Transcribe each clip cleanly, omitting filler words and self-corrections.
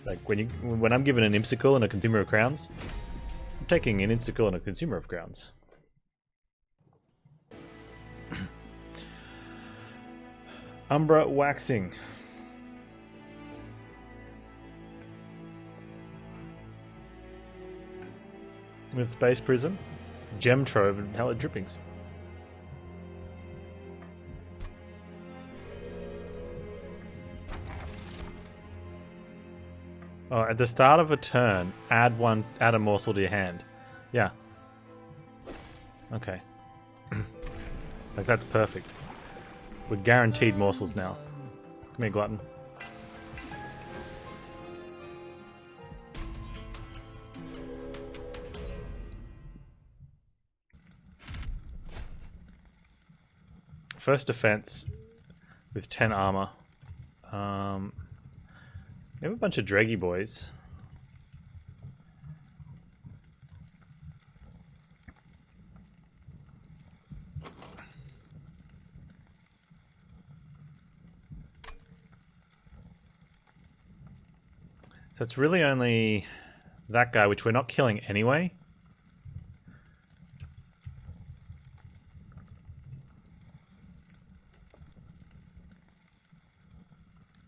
Like when I'm given an Imsicle and a Consumer of Crowns, I'm taking an Imsicle and a Consumer of Crowns. Umbra waxing. With Space Prism, Gem Trove, and Hallowed Drippings. Oh, at the start of a turn, add a morsel to your hand. Yeah. Okay. Like, that's perfect. We're guaranteed morsels now. Come here, Glutton. First defense with 10 armor. We have a bunch of draggy boys. So it's really only that guy, which we're not killing anyway.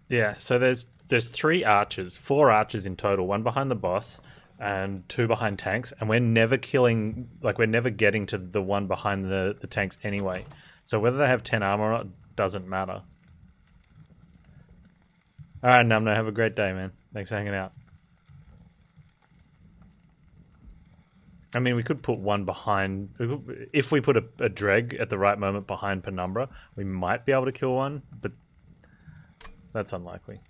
Yeah, so there's 4 archers in total, 1 behind the boss and 2 behind tanks, and we're never killing, like we're never getting to the one behind the tanks anyway. So whether they have 10 armor or not doesn't matter. Alright, Numno, have a great day, man. Thanks for hanging out. I mean, we could put one behind... If we put a Dreg at the right moment behind Penumbra, we might be able to kill one, but that's unlikely.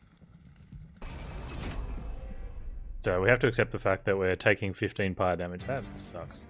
So we have to accept the fact that we're taking 15 fire damage. That sucks.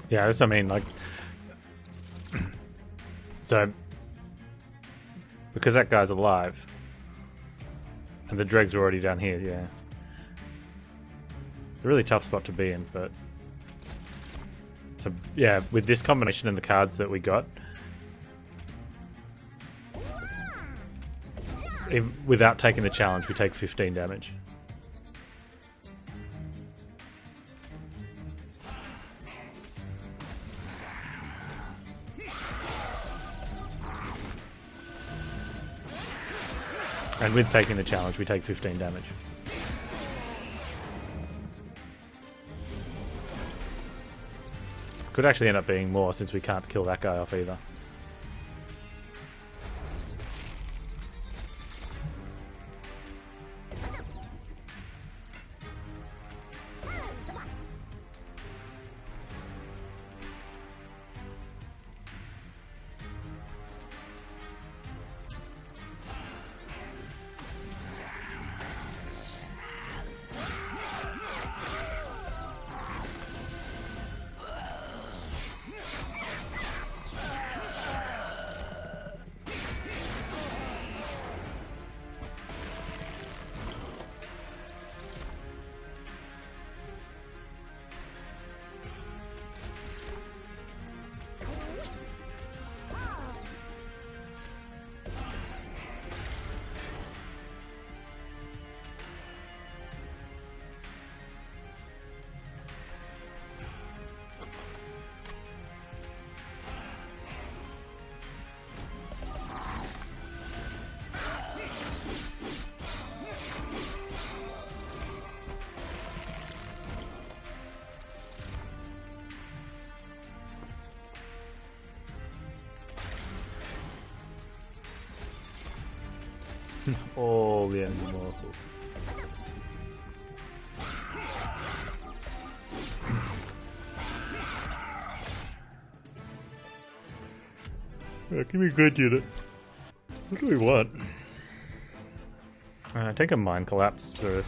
Yeah, that's what I mean, like... So... Because that guy's alive, and the dregs are already down here, yeah. It's a really tough spot to be in, but... So, yeah, with this combination and the cards that we got... without taking the challenge, we take 15 damage. And with taking the challenge, we take 15 damage. Could actually end up being more since we can't kill that guy off either. All the enemy morsels. Yeah, give me a good unit. What do we want? Take a Mind Collapse for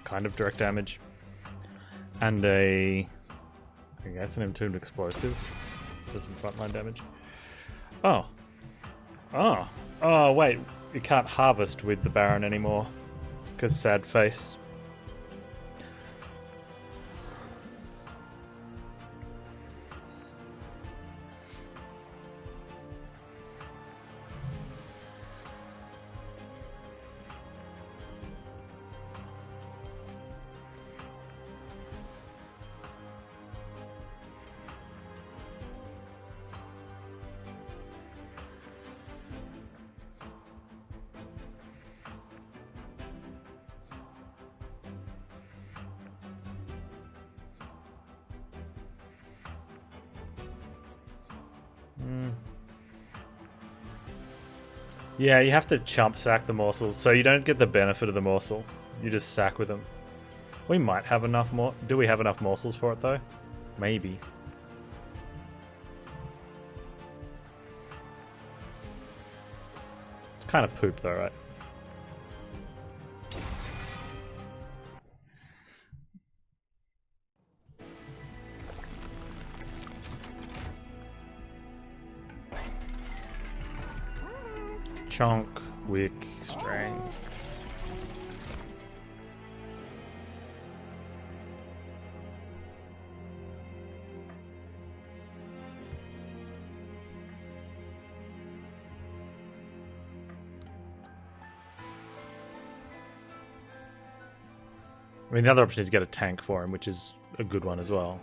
kind of direct damage. And I guess an Entombed Explosive for some frontline damage. Oh. Oh. Oh, wait. You can't harvest with the Baron anymore. Because sad face. Yeah, you have to chump sack the morsels, so you don't get the benefit of the morsel. You just sack with them. We might have enough more. Do we have enough morsels for it though? Maybe. It's kind of poop though, right? Chunk, wick, strength. I mean, the other option is get a tank for him, which is a good one as well.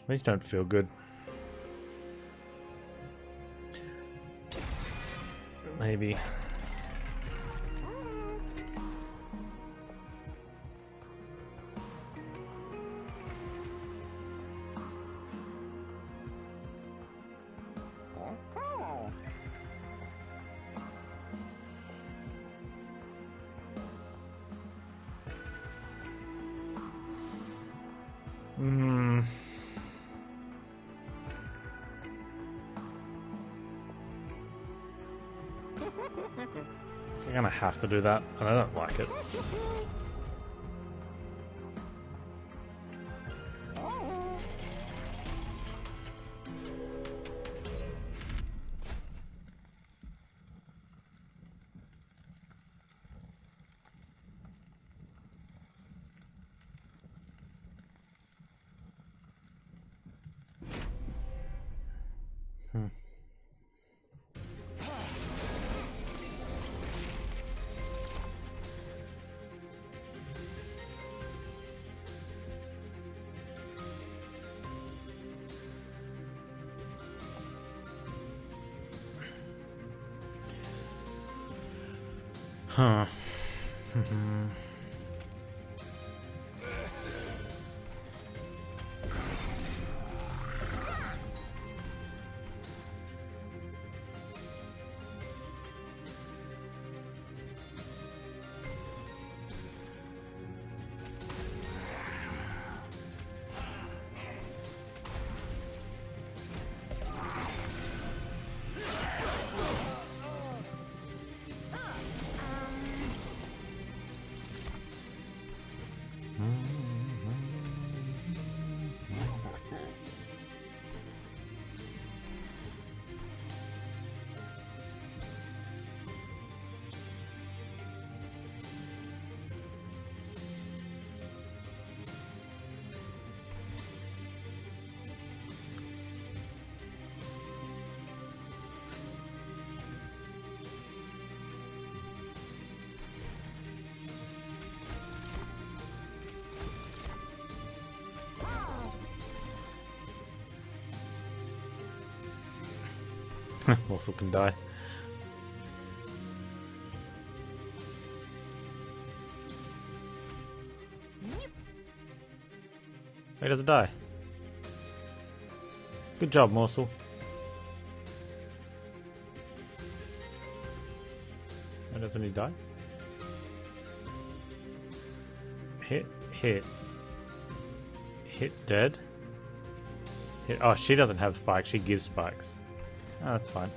These don't feel good. Maybe. I'm gonna have to do that, and I don't like it. Huh. Morsel can die. He doesn't die. Good job, Morsel. Why doesn't he die? Hit, hit. Hit, dead. Hit. Oh, she doesn't have spikes, she gives spikes. Oh, that's fine.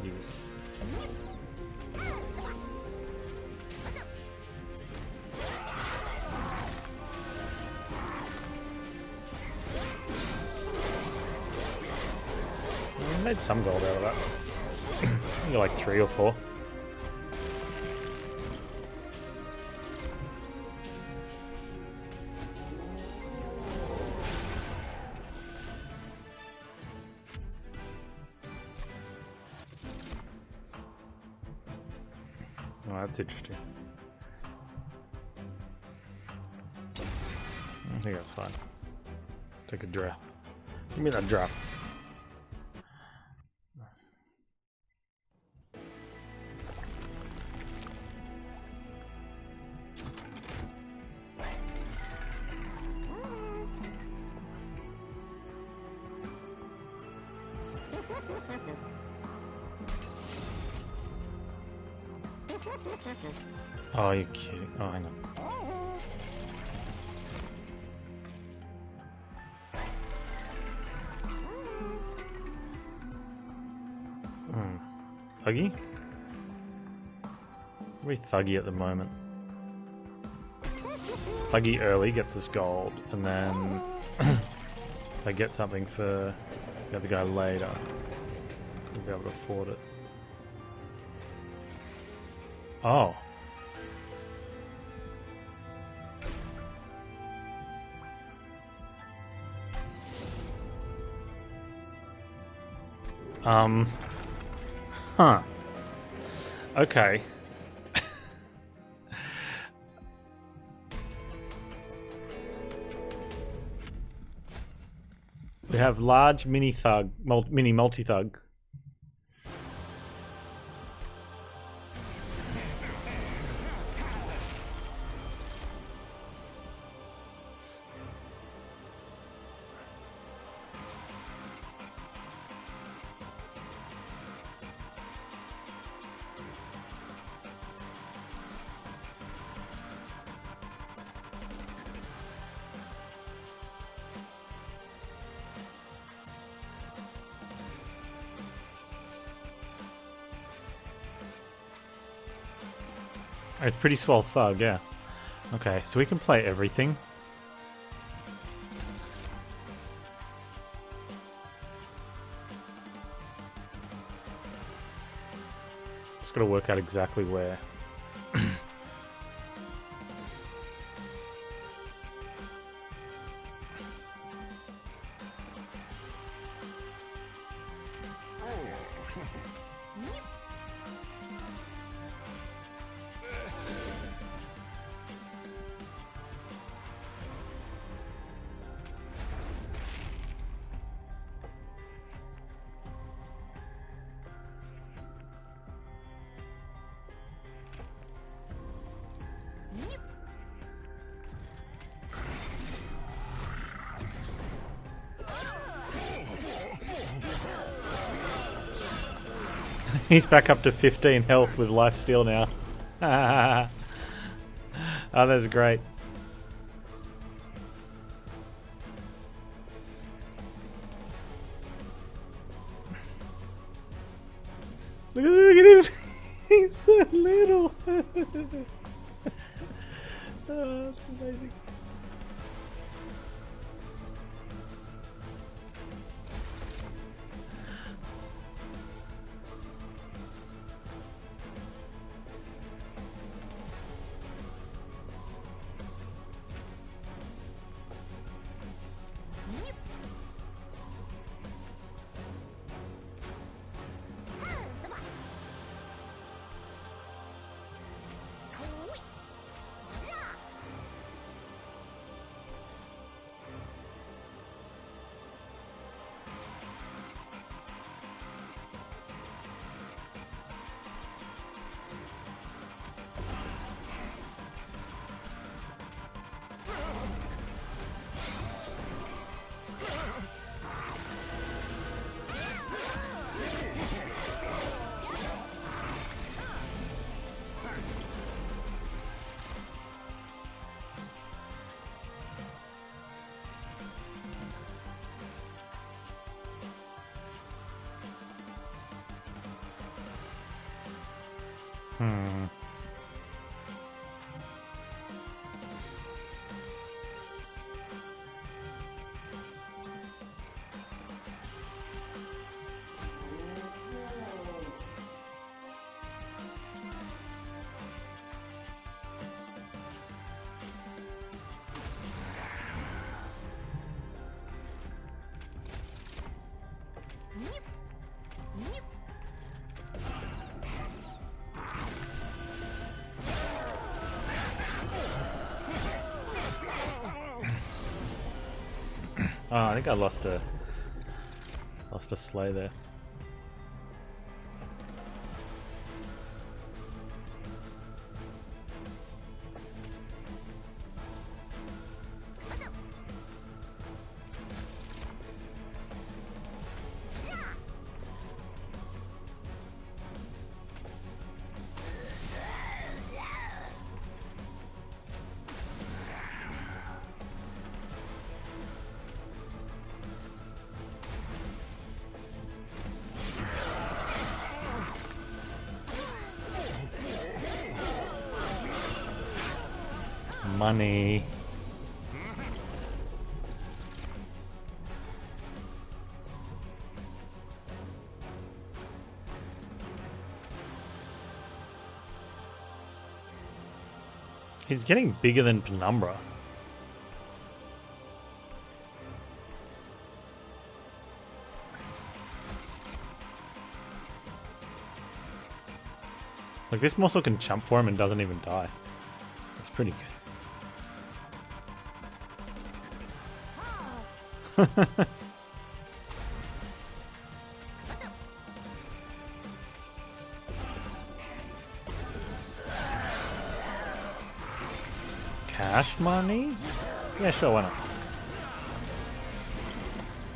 Use. I made some gold out of that. I think like 3 or 4. Oh, that's interesting. I think that's fine. Take a drop. Give me that drop. Oh, you're kidding. Oh, hang on. Thuggy? Very thuggy at the moment. Thuggy early gets us gold, and then I get something for the other guy later. We'll be able to afford it. Oh. Huh. Okay. We have large mini thug, mini multi thug. It's pretty swell thug, yeah. Okay, so we can play everything. Just gotta work out exactly where. He's back up to 15 health with lifesteal now. Oh, that's great. Look at him. He's so little. Oh, that's amazing. Oh, I think I lost a sleigh there. Money. He's getting bigger than Penumbra. Like, this morsel can jump for him and doesn't even die. That's pretty good. Cash money? Yeah, sure, why not?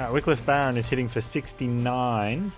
Alright, Wickless Baron is hitting for 69.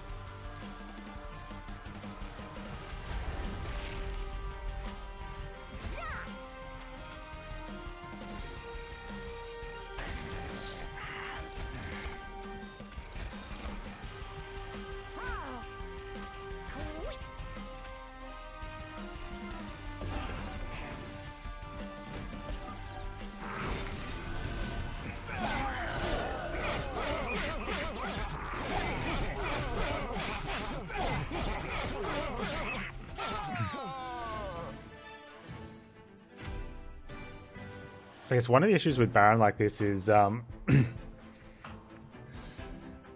I guess one of the issues with Baron like this is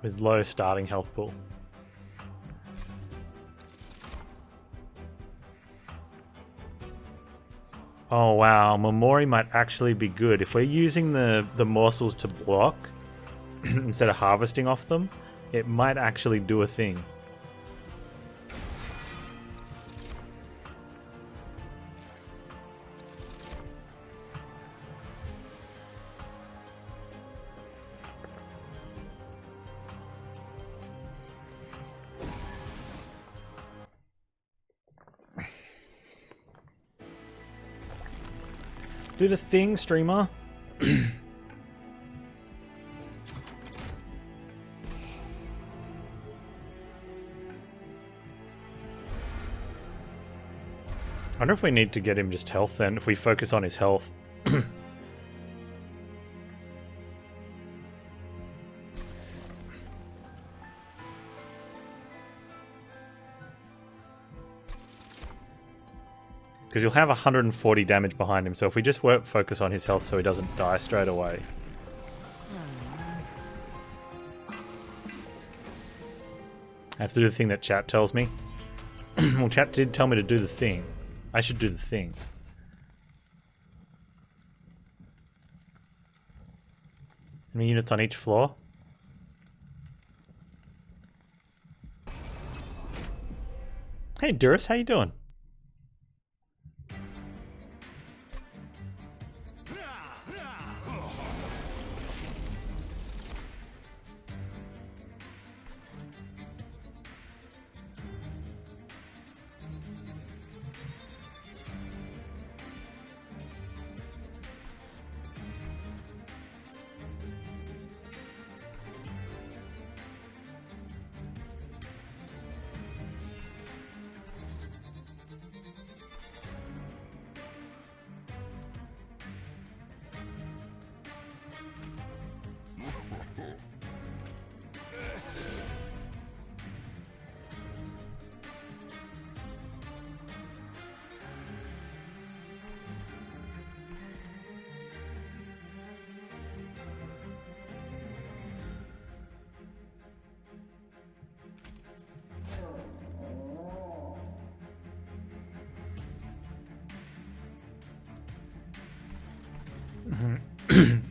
with low starting health pool. Oh wow, Momori might actually be good. If we're using the morsels to block instead of harvesting off them, it might actually do a thing. Do the thing, streamer. I wonder if we need to get him just health then, if we focus on his health. Because you'll have 140 damage behind him, so if we just focus on his health so he doesn't die straight away. I have to do the thing that chat tells me. Well, chat did tell me to do the thing. I should do the thing. How many units on each floor? Hey Duras, how you doing?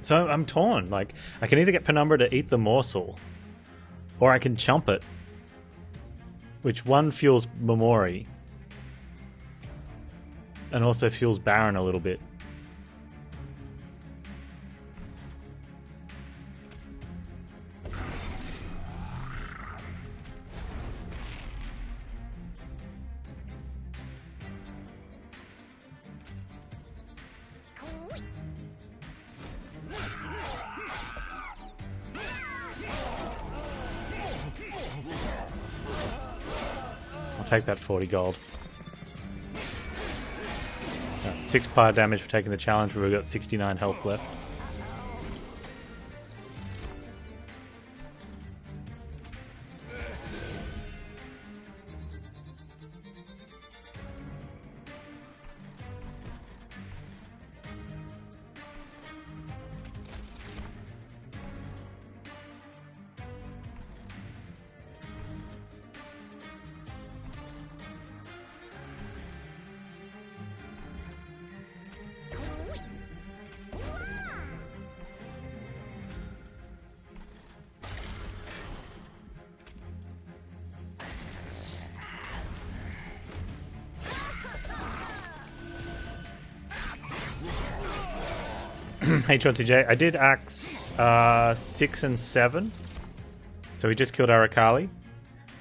So I'm torn. Like, I can either get Penumbra to eat the morsel, or I can chump it. Which one fuels Momori, and also fuels Baron a little bit. Take that 40 gold. 6 fire damage for taking the challenge, but we've got 69 health left. H1CJ, I did acts 6 and 7. So we just killed Arakali.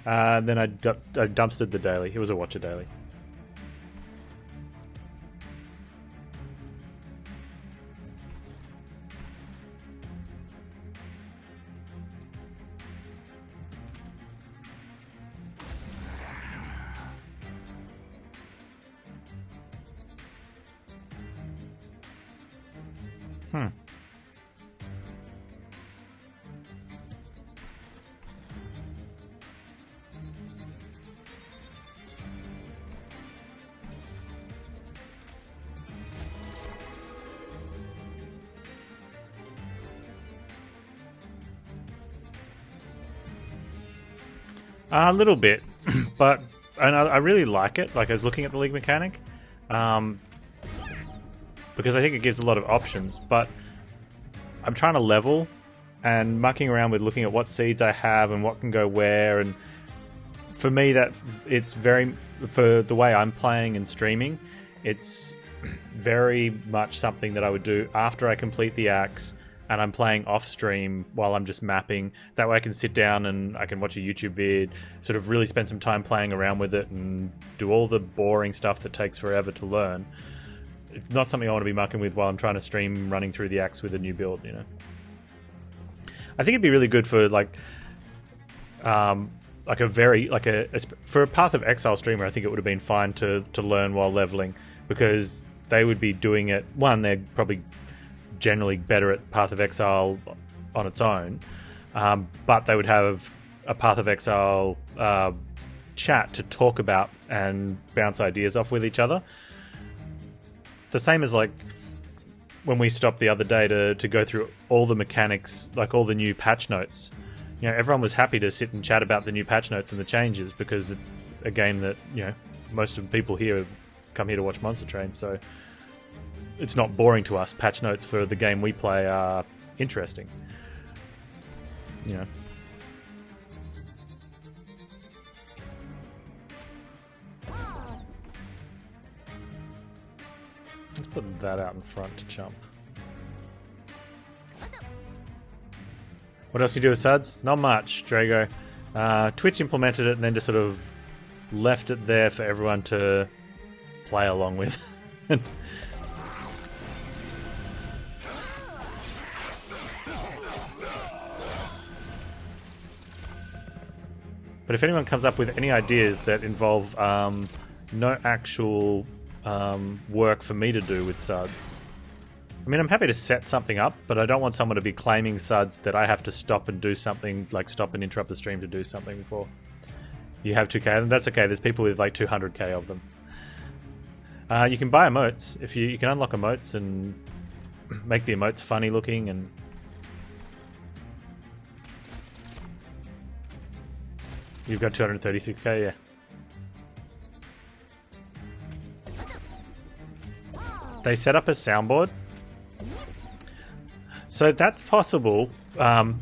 Then I dumpstered the daily. It was a watcher daily. A little bit, but I really like it. Like, I was looking at the league mechanic, because I think it gives a lot of options, but I'm trying to level and mucking around with looking at what seeds I have and what can go where, and for me that it's very, for the way I'm playing and streaming, it's very much something that I would do after I complete the acts and I'm playing off stream while I'm just mapping. That way I can sit down and I can watch a YouTube vid, sort of really spend some time playing around with it and do all the boring stuff that takes forever to learn. it's not something I want to be mucking with while I'm trying to stream running through the axe with a new build, you know. I think it'd be really good for like for a Path of Exile streamer. I think it would have been fine to learn while leveling, because they would be doing it. One, they're probably generally better at Path of Exile on its own, but they would have a Path of Exile chat to talk about and bounce ideas off with each other. The same as like when we stopped the other day to go through all the mechanics, like all the new patch notes. You know, everyone was happy to sit and chat about the new patch notes and the changes, because it's a game that, you know, most of the people here come here to watch Monster Train, so it's not boring to us. Patch notes for the game we play are interesting. You know. Let's put that out in front to chump. What else do you do with suds? Not much, Drago. Twitch implemented it and then just sort of left it there for everyone to play along with. But if anyone comes up with any ideas that involve no actual work for me to do with suds, I mean, I'm happy to set something up, but I don't want someone to be claiming suds that I have to stop and do something, like stop and interrupt the stream to do something before. You have 2k, and that's okay. There's people with like 200k of them. You can buy emotes. If you can unlock emotes and make the emotes funny looking, and you've got 236k, yeah. They set up a soundboard. So that's possible. You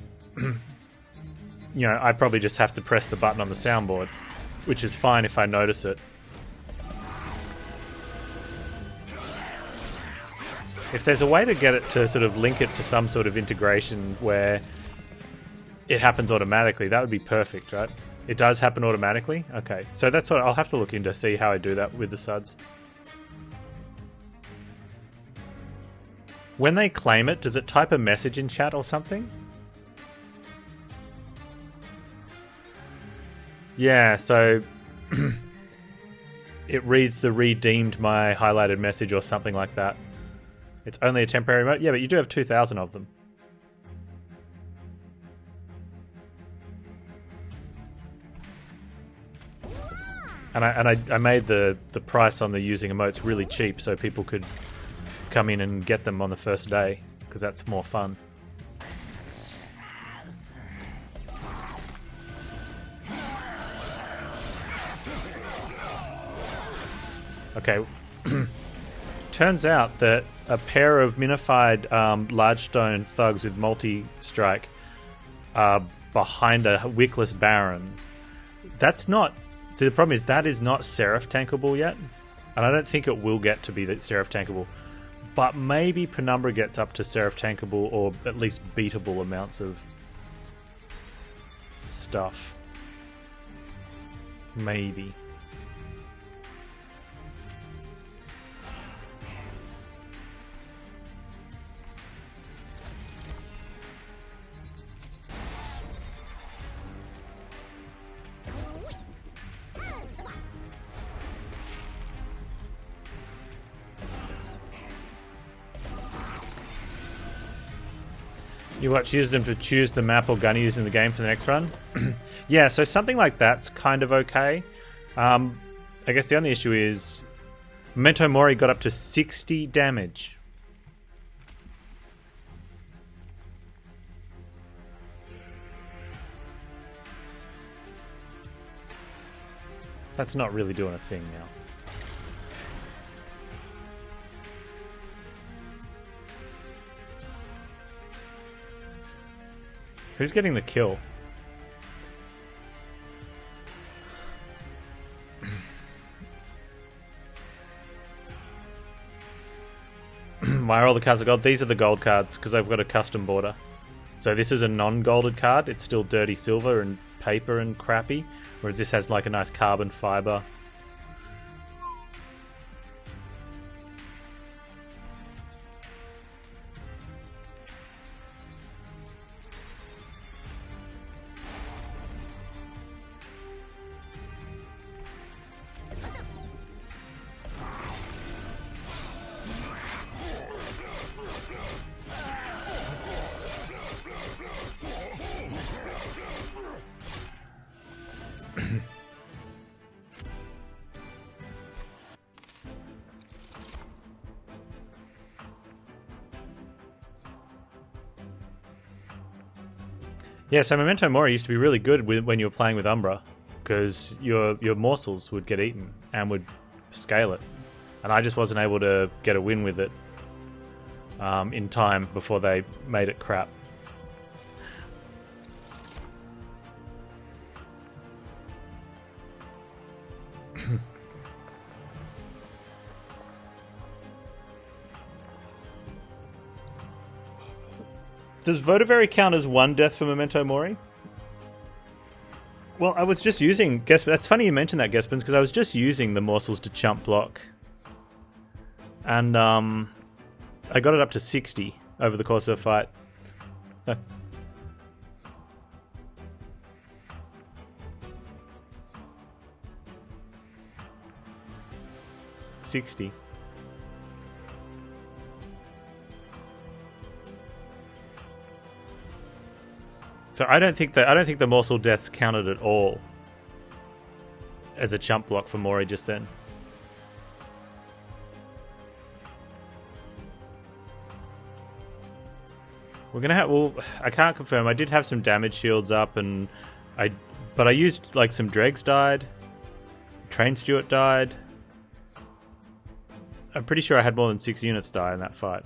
know, I probably just have to press the button on the soundboard, which is fine if I notice it. If there's a way to get it to sort of link it to some sort of integration where it happens automatically, that would be perfect, right? It does happen automatically? Okay, so that's what I'll have to look into, see how I do that with the suds. When they claim it, does it type a message in chat or something? Yeah, so it reads the redeemed my highlighted message or something like that. It's only a temporary mode? Yeah, but you do have 2,000 of them. And I made the price on the using emotes really cheap so people could come in and get them on the first day, because that's more fun. Okay. Turns out that a pair of minified large stone thugs with multi-strike are behind a wickless baron. That's not... See, the problem is that is not Seraph tankable yet, and I don't think it will get to be the Seraph tankable. But maybe Penumbra gets up to Seraph tankable, or at least beatable amounts of stuff. Maybe. You use them to choose the map or gun you use in the game for the next run? Yeah, so something like that's kind of okay. I guess the only issue is Memento Mori got up to 60 damage. That's not really doing a thing now. Who's getting the kill? Why are all the cards of gold? These are the gold cards, because I've got a custom border. So this is a non-golded card. It's still dirty silver and paper and crappy. Whereas this has like a nice carbon fiber. Yeah, so Memento Mori used to be really good when you were playing with Umbra, because your morsels would get eaten and would scale it. And I just wasn't able to get a win with it in time before they made it crap. Does Votivary count as one death for Memento Mori? Well, I was just using Guess. That's funny you mentioned that, Guespins, because I was just using the morsels to chump block, and I got it up to 60 over the course of a fight. 60. So I don't think the morsel deaths counted at all as a chump block for Mori just then. We're gonna have. Well, I can't confirm. I did have some damage shields up, but I used like some dregs died. Train Steward died. I'm pretty sure I had more than 6 units die in that fight.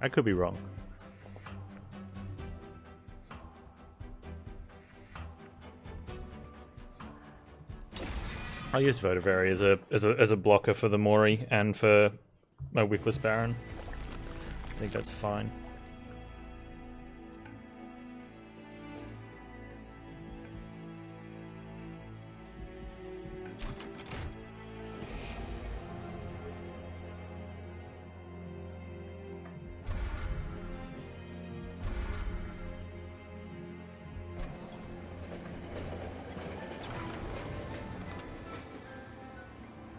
I could be wrong. I used Votivary as a blocker for the Mori and for my Wickless Baron. I think that's fine.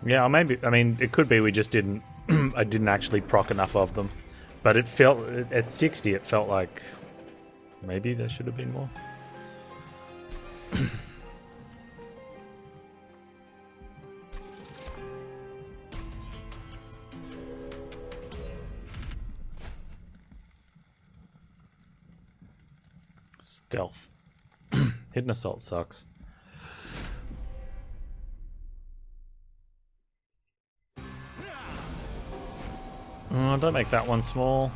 Yeah, or maybe, I mean, it could be we just didn't, I didn't actually proc enough of them. But it felt, at 60, it felt like maybe there should have been more. Stealth. Hidden Assault sucks. Oh, don't make that one small.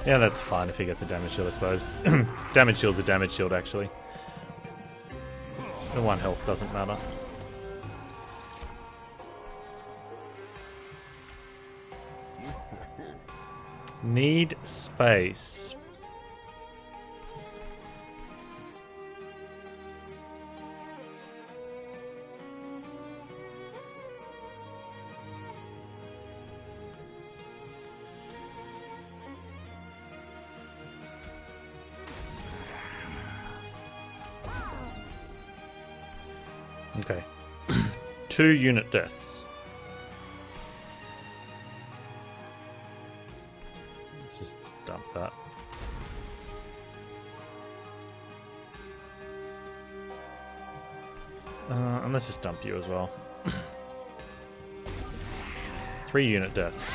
Yeah, that's fine if he gets a damage shield, I suppose. Damage shield's a damage shield, actually. The 1 health doesn't matter. Need space. Okay. 2 unit deaths. Let's just dump that. And let's just dump you as well. 3 unit deaths.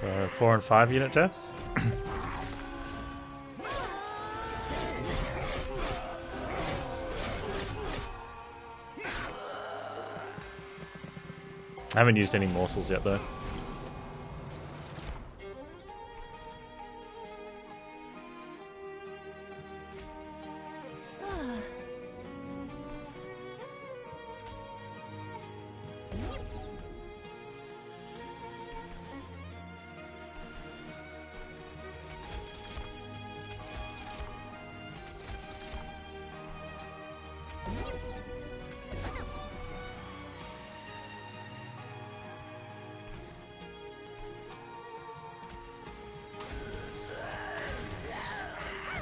So 4 and 5 unit deaths. I haven't used any morsels yet though.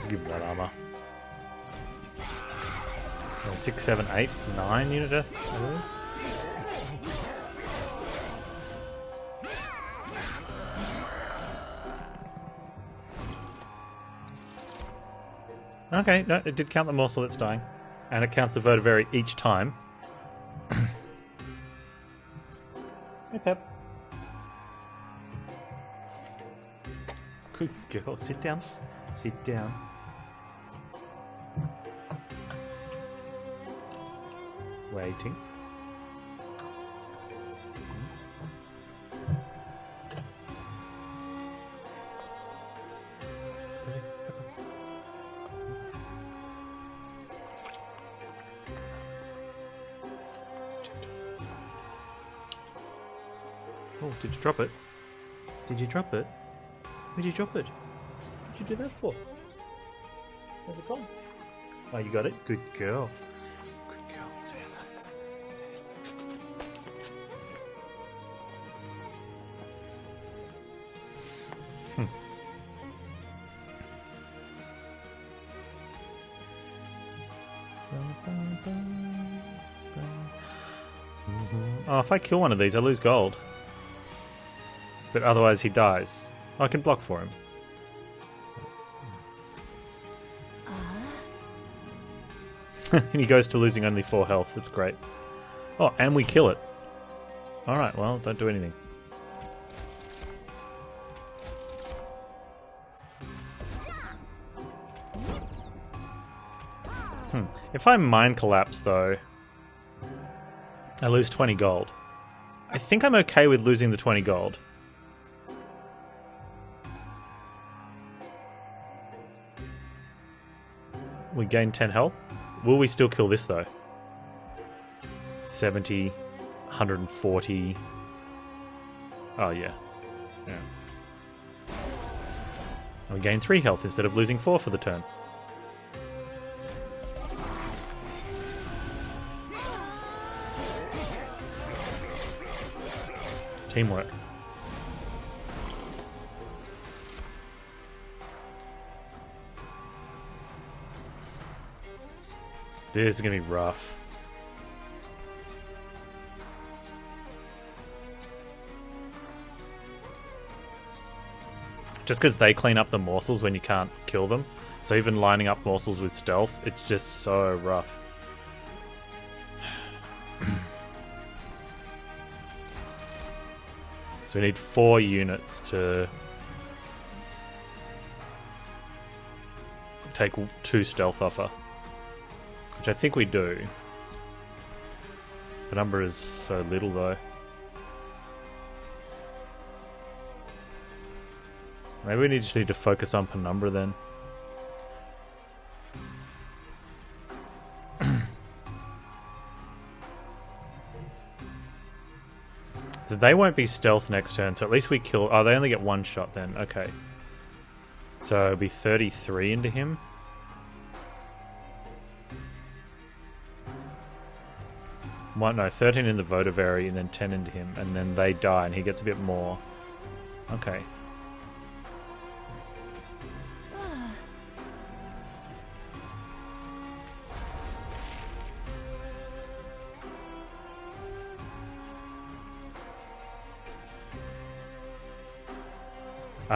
give him that armor. 6, 7, 8, 9 unit deaths, I believe. Okay, no, it did count the morsel that's dying. And it counts the vertebrae each time. Hey, Pep. Good girl. Sit down. Sit down. Waiting. Oh, did you drop it? Did you drop it? Where'd you drop it? What'd you do that for? Where's it gone? Oh, you got it? Good girl. Good girl. Say hello. Oh, if I kill one of these, I lose gold. But otherwise he dies. I can block for him. And he goes to losing only 4 health. That's great. Oh, and we kill it. Alright, well, don't do anything. If I mind collapse, though, I lose 20 gold. I think I'm okay with losing the 20 gold. We gain 10 health. Will we still kill this, though? 70, 140. Oh, yeah. Yeah. We gain 3 health instead of losing 4 for the turn. Teamwork. This is going to be rough. Just because they clean up the morsels when you can't kill them. So even lining up morsels with stealth, it's just so rough. So we need 4 units to take 2 stealth off her. Which I think we do. The number is so little though. Maybe we just need to focus on penumbra then. So they won't be stealth next turn, so at least we kill... Oh, they only get 1 shot then. Okay. So it'll be 33 into him. What? No, 13 in the Votivary and then 10 into him. And then they die and he gets a bit more. Okay.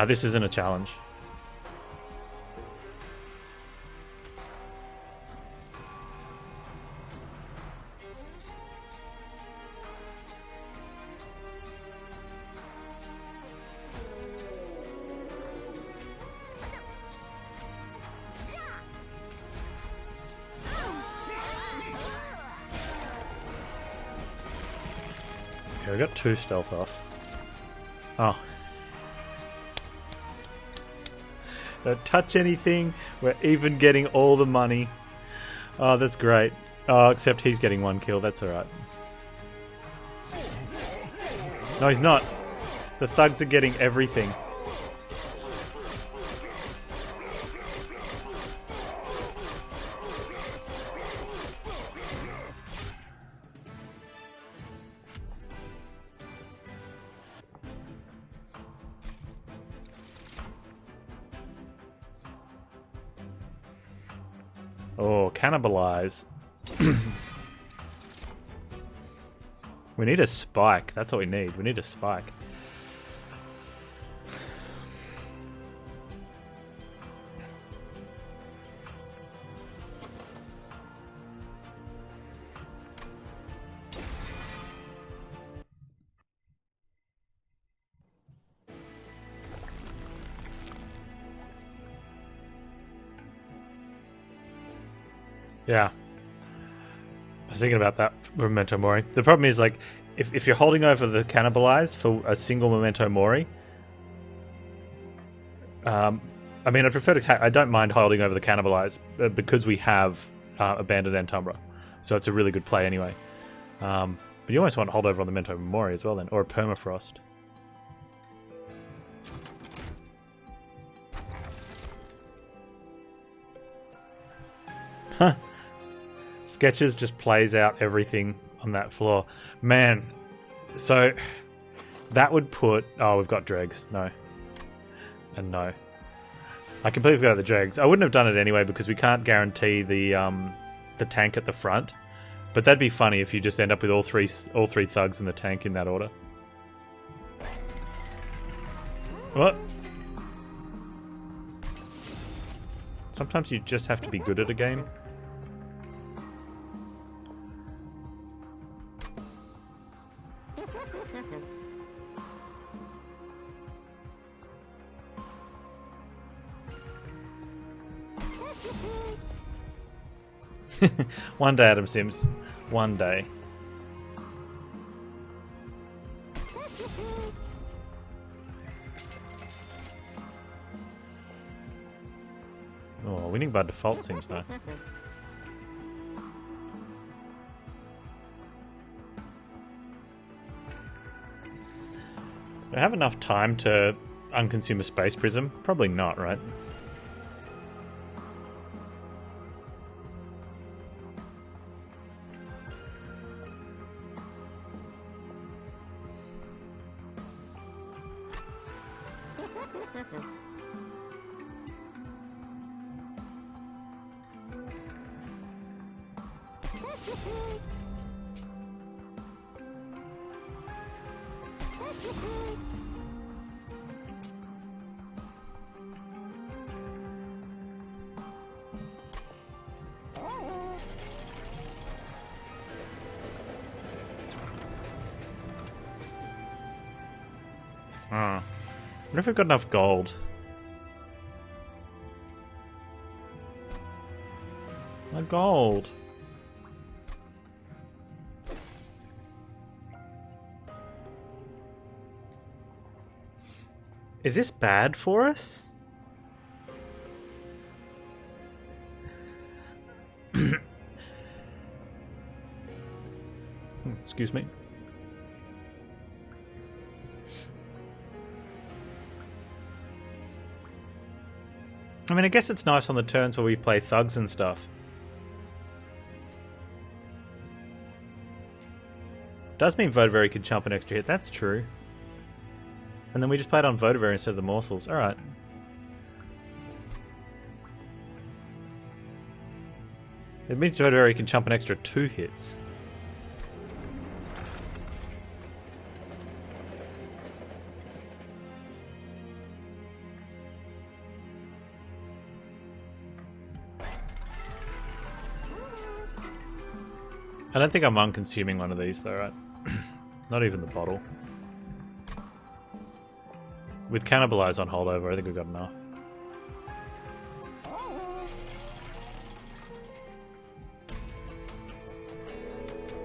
This isn't a challenge. Okay, we got 2 stealth off. Oh. Don't touch anything. We're even getting all the money. Oh, that's great. Oh, except he's getting 1 kill. That's alright. No, he's not. The thugs are getting everything. cannibalize. We need a spike. That's what we need. We need a spike. Yeah. I was thinking about that memento mori. The problem is, like, if you're holding over the cannibalize for a single memento mori, I mean, I prefer to. I don't mind holding over the cannibalize because we have abandoned Umbra, so it's a really good play anyway. But you almost want to hold over on the memento mori as well, then, or a permafrost. Huh. Sketches just plays out everything on that floor. Man, so that would put... Oh, we've got dregs. No. And no. I completely forgot the dregs. I wouldn't have done it anyway because we can't guarantee the tank at the front. But that'd be funny if you just end up with all three thugs in the tank in that order. What? Sometimes you just have to be good at a game. One day, Adam Sims. One day. Oh, winning by default seems nice. Do I have enough time to unconsume a space prism? Probably not, right? I wonder if we've got enough gold. My gold. Is this bad for us? Excuse me. I mean, I guess it's nice on the turns where we play thugs and stuff. Does mean Votavary could jump an extra hit, that's true. And then we just played on Votavary instead of the morsels. Alright. It means Votavary can jump an extra 2 hits. I don't think I'm unconsuming one of these though, right? Not even the bottle. With Cannibalize on holdover, I think we've got enough.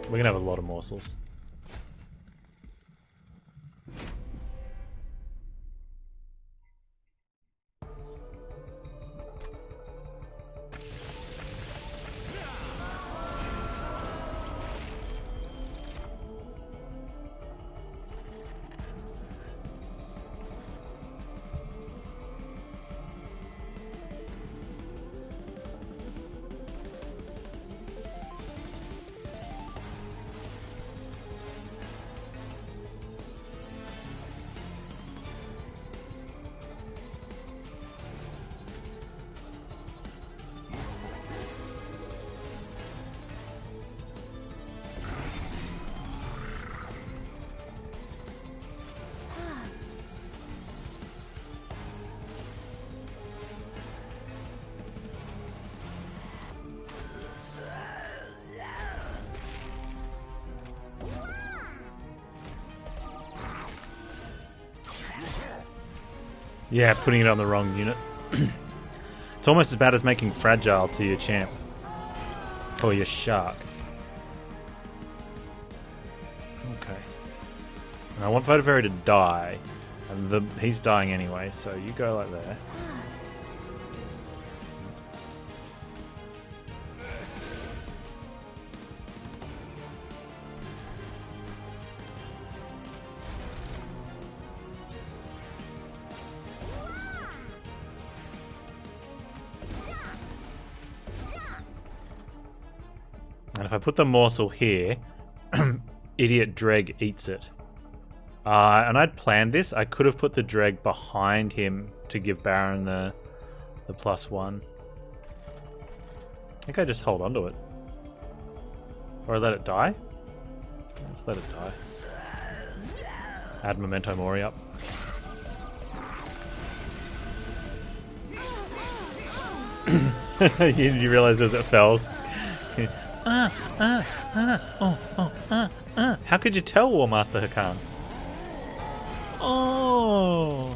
We're gonna have a lot of morsels. Yeah, putting it on the wrong unit. It's almost as bad as making fragile to your champ. Or your shark. Okay. And I want Votivary to die. And he's dying anyway, so you go like there. And if I put the morsel here, Idiot Dreg eats it. And I'd planned this. I could have put the Dreg behind him to give Baron the +1. I think I just hold on to it. Or I let it die? Let's let it die. Add Memento Mori up. You realised as it fell. How could you tell, War Master Hakan? Oh!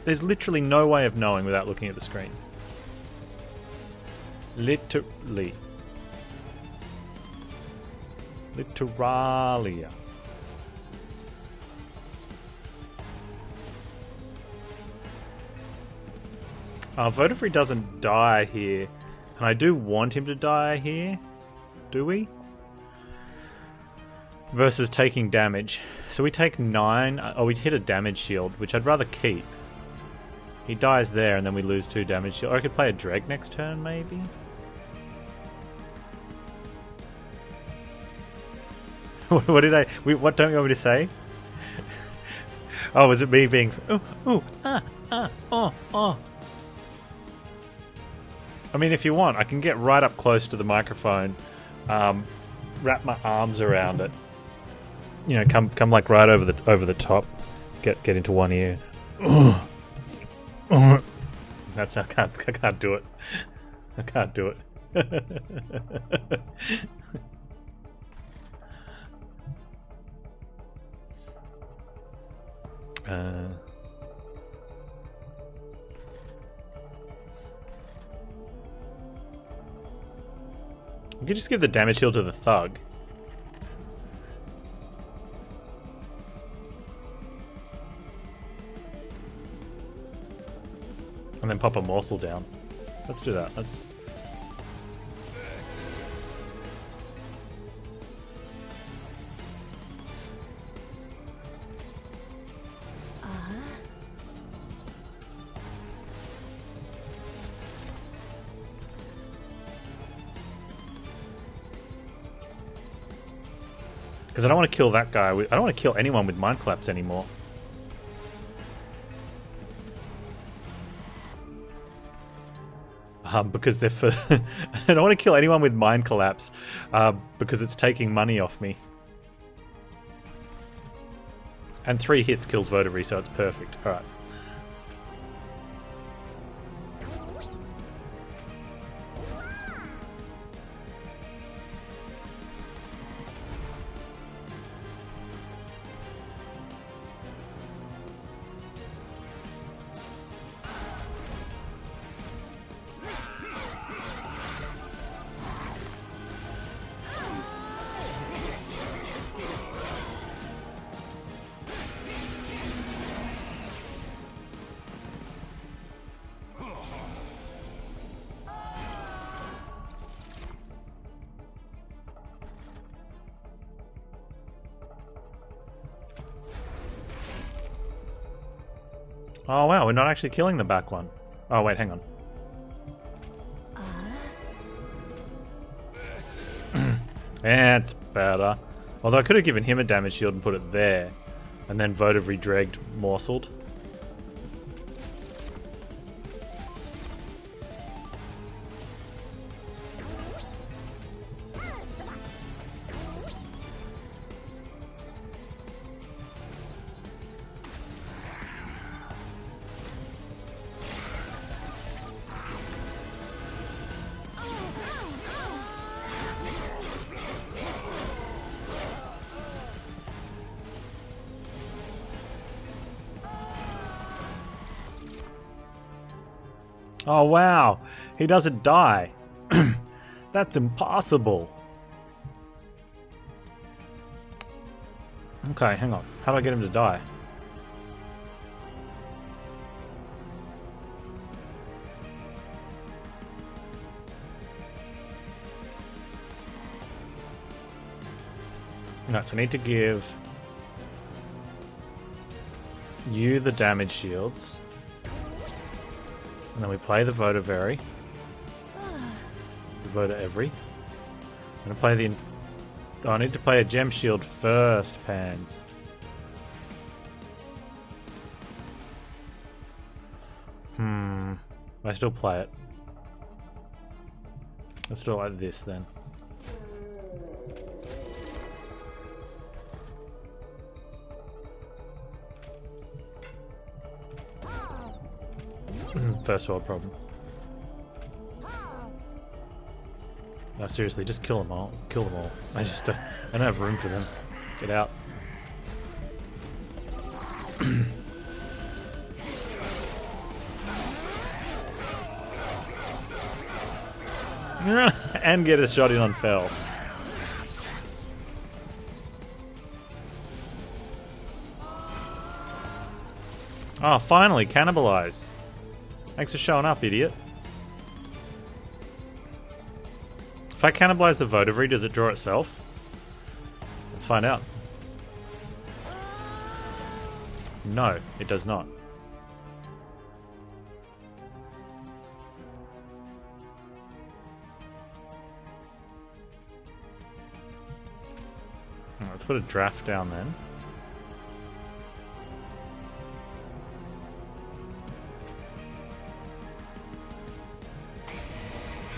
There's literally no way of knowing without looking at the screen. Literally. Literalia. Votivary doesn't die here. And I do want him to die here. Do we? Versus taking damage. So we take 9. Oh, we hit a damage shield, which I'd rather keep. He dies there and then we lose 2 damage shield. Or I could play a Dreg next turn, maybe? What did I... What don't you want me to say? Oh, was it me being... Oh. I mean, if you want, I can get right up close to the microphone, wrap my arms around it. You know, come like right over the top, get into one ear. That's I can't do it. I can't do it. You could just give the damage heal to the thug. And then pop a morsel down. Let's do that. Let's... Because I don't want to kill that guy. I don't want to kill anyone with Mind Collapse anymore. Because they're for... I don't want to kill anyone with Mind Collapse. Because it's taking money off me. And 3 hits kills Votivary, so it's perfect. Alright. Oh wow, we're not actually killing the back one. Oh wait, hang on. That's better. Although I could have given him a damage shield and put it there. And then Votivary Dregged morseled. Oh wow, he doesn't die. That's impossible. Okay, hang on. How do I get him to die? No, so I need to give you the damage shields. And then we play the Votivary. Voter every. I'm gonna play the. Oh, I need to play a gem shield first, Panz. I still play it. Let's do it like this then. First world problems. No, seriously, just kill them all. Kill them all. I don't have room for them. Get out. And get a shot in on Fel. Oh, finally, cannibalize. Thanks for showing up, idiot. If I cannibalize the Votivary, does it draw itself? Let's find out. No, it does not. Let's put a draft down then.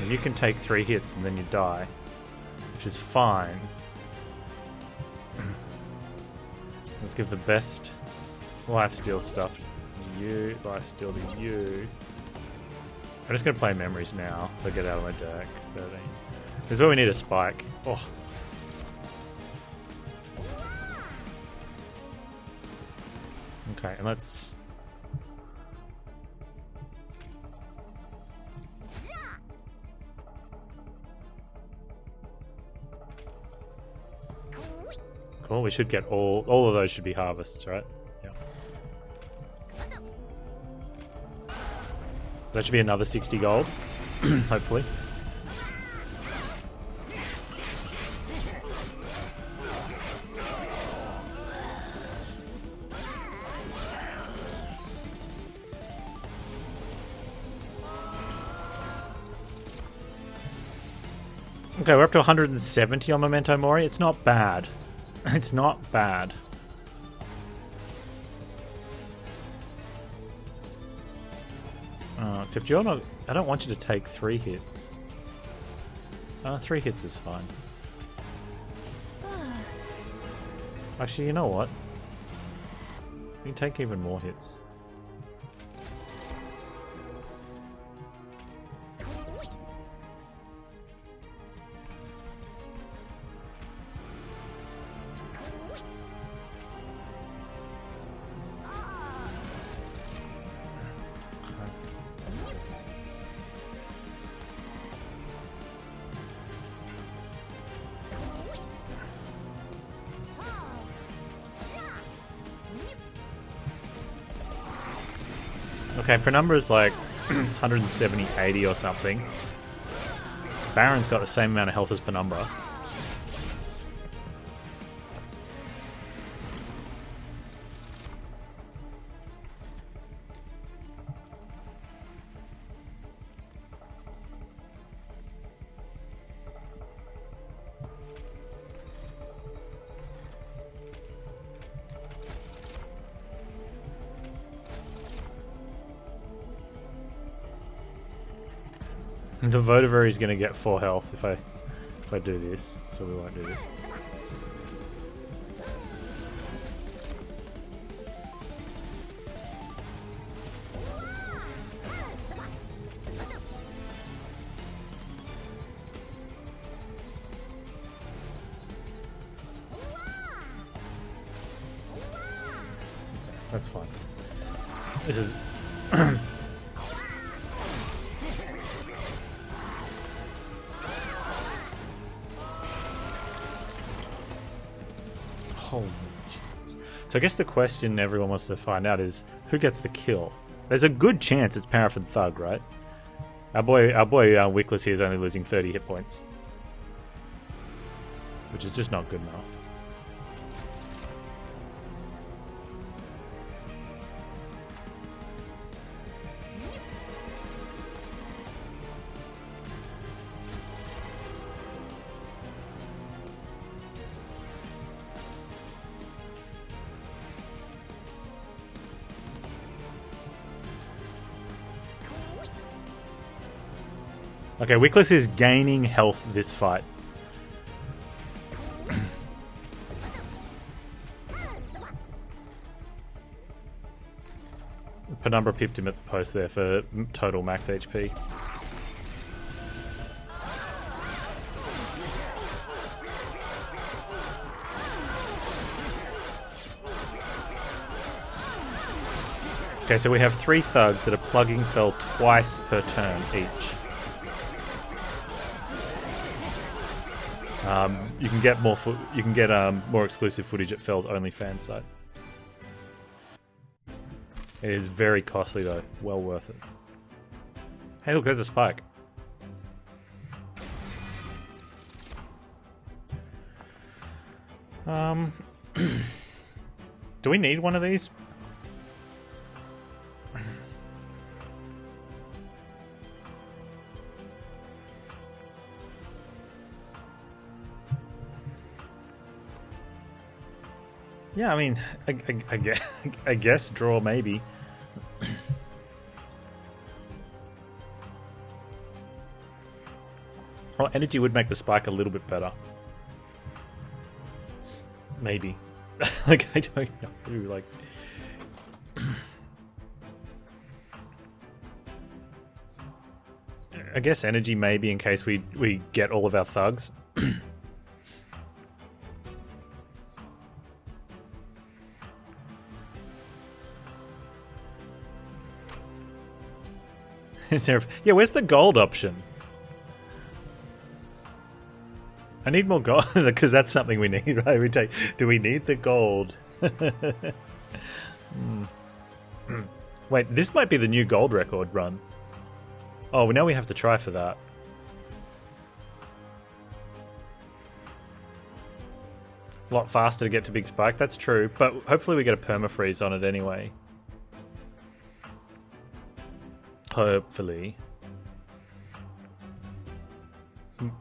And you can take 3 hits and then you die, which is fine. Let's give the best lifesteal stuff to you, lifesteal to you. I'm just going to play memories now, so I get out of my deck. 13. This is where we need a spike. Oh. Okay, and let's... Cool, we should get all of those should be harvests, right? Yeah. So that should be another 60 gold, hopefully. Okay, we're up to 170 on Memento Mori. It's not bad. It's not bad. Except you're not... I don't want you to take 3 hits. 3 hits is fine. Actually, you know what? You can take even more hits. Okay, Penumbra is like 170, 80 or something. Baron's got the same amount of health as Penumbra. The Votivary is going to get 4 health if I do this, so we won't do this. That's fine. This is... So I guess the question everyone wants to find out is who gets the kill. There's a good chance it's Paraffin Thug, right? Our boy Wickless here is only losing 30 hit points, which is just not good enough. Okay, Wickless is gaining health this fight. Penumbra pipped him at the post there for total max HP. Okay, so we have 3 thugs that are plugging fell twice per turn each. You can get more exclusive footage at Fell's OnlyFans site. It is very costly though, well worth it. Hey, look, there's a spike. Do we need one of these? Yeah, I mean, I guess draw maybe. Well, energy would make the spike a little bit better. Maybe. Like, I don't know. Like, I guess energy maybe in case we get all of our thugs. Is there, yeah, where's the gold option? I need more gold because that's something we need, right? Do we need the gold? Wait, this might be the new gold record run. Oh, now we have to try for that. A lot faster to get to Big Spike, that's true, but hopefully we get a permafreeze on it anyway. Hopefully.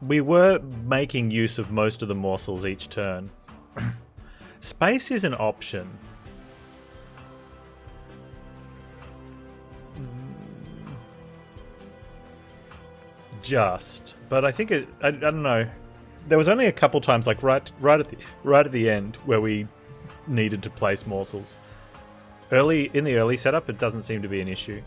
We were making use of most of the morsels each turn. Space is an option. Just, but I think I don't know. There was only a couple times, like right at the end, where we needed to place morsels. In the early setup, it doesn't seem to be an issue.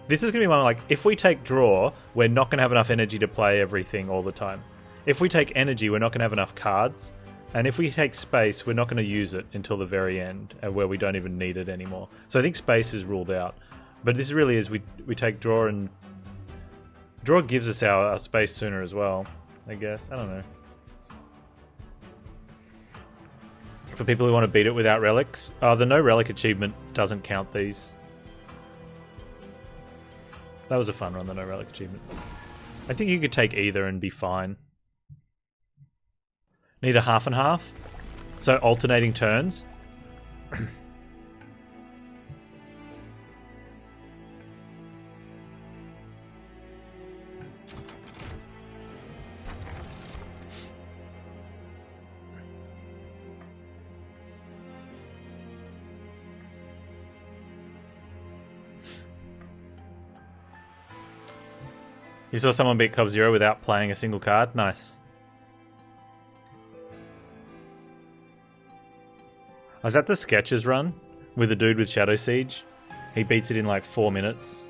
This is going to be one like, if we take draw, we're not going to have enough energy to play everything all the time. If we take energy, we're not going to have enough cards. And if we take space, we're not going to use it until the very end, where we don't even need it anymore. So I think space is ruled out. But this really is, we take draw, and draw gives us our space sooner as well, I guess. I don't know. For people who want to beat it without relics, the no relic achievement doesn't count these. That was a fun run, the no relic achievement. I think you could take either and be fine. Need a half and half? So alternating turns? You saw someone beat Cobb Zero without playing a single card? Nice. Was that the Sketches run? With the dude with Shadow Siege? He beats it in like 4 minutes.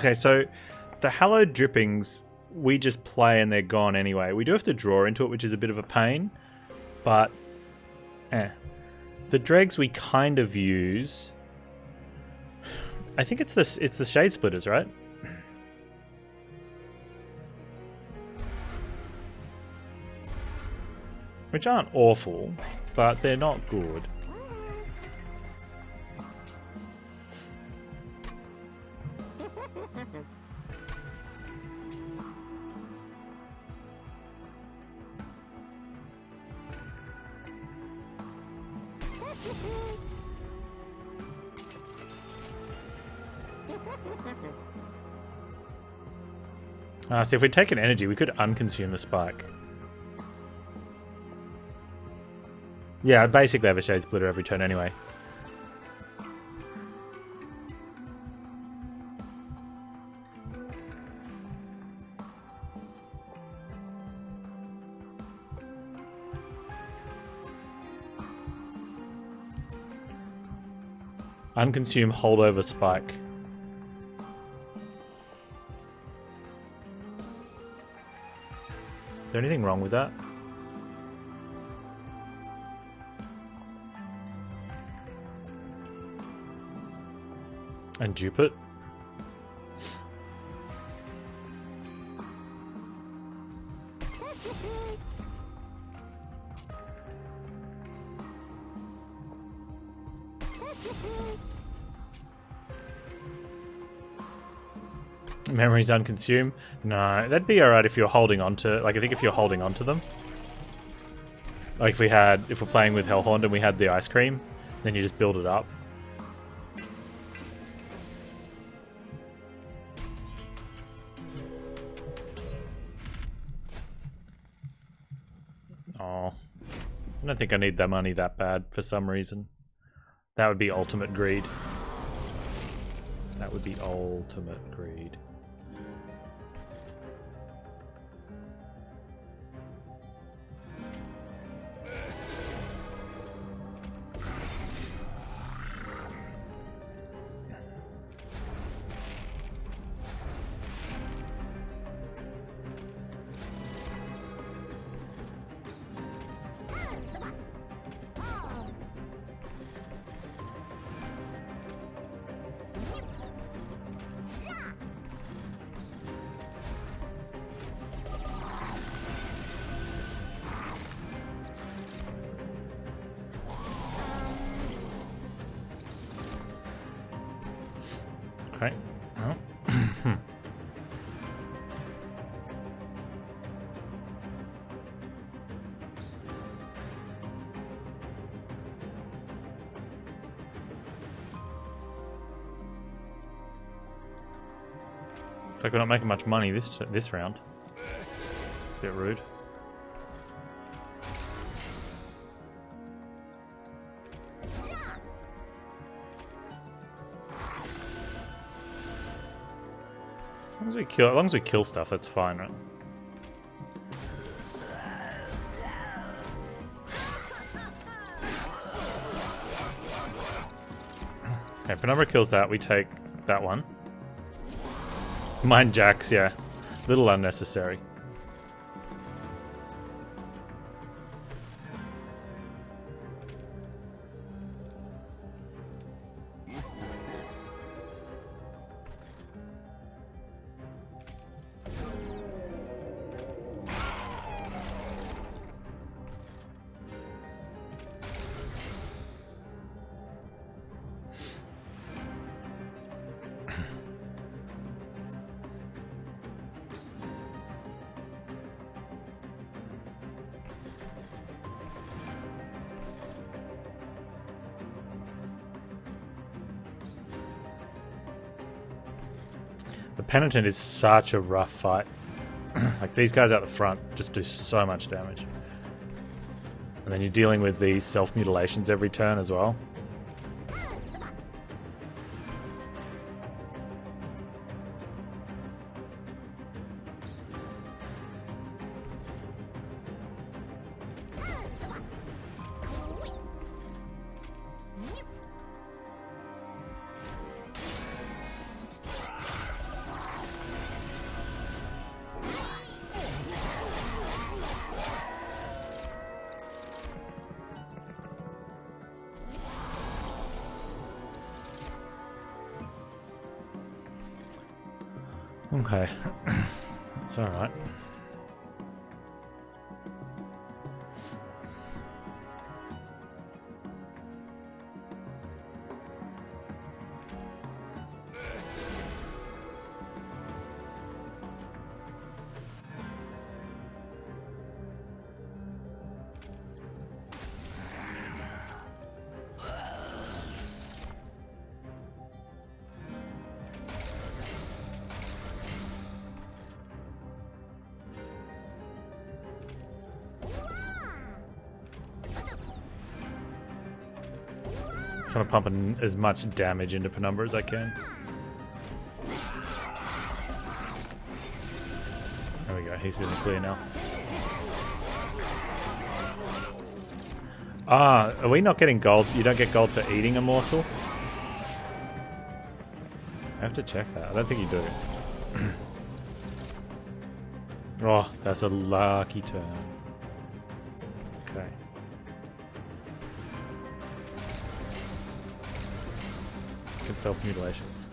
Okay, so the hallowed drippings, we just play and they're gone anyway. We do have to draw into it, which is a bit of a pain, but the dregs we kind of use. I think it's the shade splitters, right? Which aren't awful, but they're not good. So if we take an energy, we could unconsume the spike. Yeah, I basically have a shade splitter every turn anyway. Unconsume holdover spike. Is there anything wrong with that? And dupe it. Memories unconsumed? No, that'd be alright if you're holding on to, like, I think if you're holding on to them. Like if we're playing with Hellhorn and we had the ice cream, then you just build it up. Oh, I don't think I need that money that bad for some reason. That would be ultimate greed. That would be ultimate greed. Okay. Oh. Looks like we're not making much money this round. It's a bit rude. As long as we kill stuff, that's fine, right? Okay, Penumbra kills that, we take that one. Mine jacks, yeah. Little unnecessary. The Penitent is such a rough fight. Like, these guys out the front just do so much damage. And then you're dealing with these self-mutilations every turn as well. Okay. It's alright. I want to pump in as much damage into Penumbra as I can. There we go, he's in the clear now. Ah, are we not getting gold? You don't get gold for eating a morsel? I have to check that. I don't think you do. Oh, that's a lucky turn. Okay. Good self-mutilations.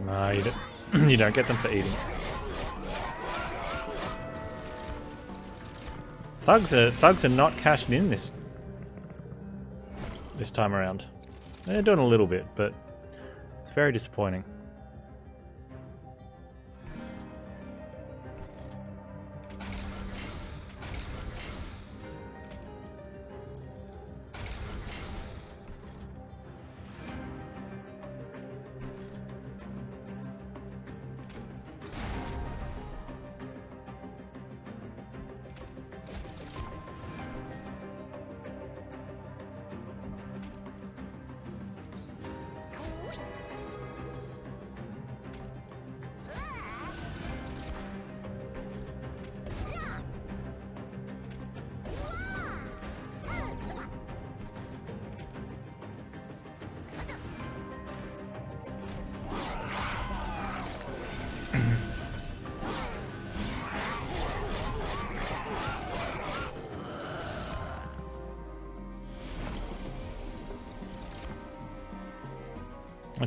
No, you don't get them for eating. Thugs are not cashing in this time around. They're doing a little bit, but it's very disappointing.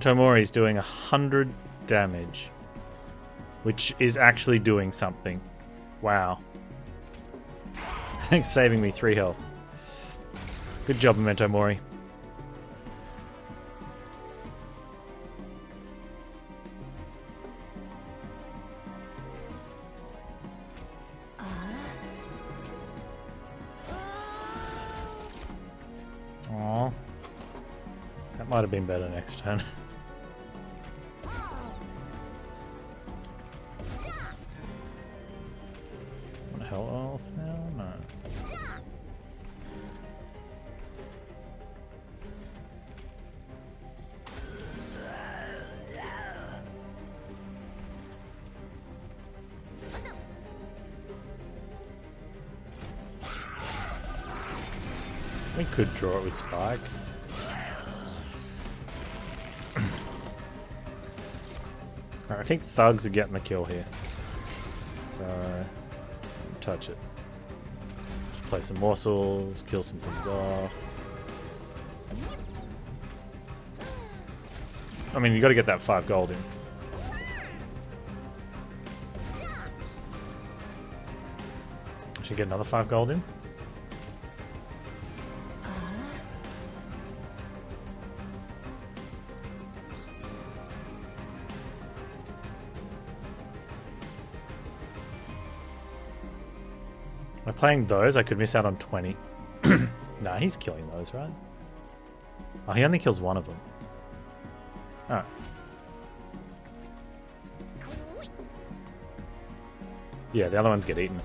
Tomori's doing 100 damage, which is actually doing something. Wow. Thanks, saving me 3 health. Good job, Memento Mori. Aww. That might have been better next turn. Health now? No. We could draw it with Spike. Alright, I think Thugs are getting the kill here. So touch it. Just play some morsels, kill some things off. I mean, you got to get that 5 gold in. Should get another 5 gold in. By playing those, I could miss out on 20. Nah, he's killing those, right? Oh, he only kills one of them. Alright. Yeah, the other ones get eaten.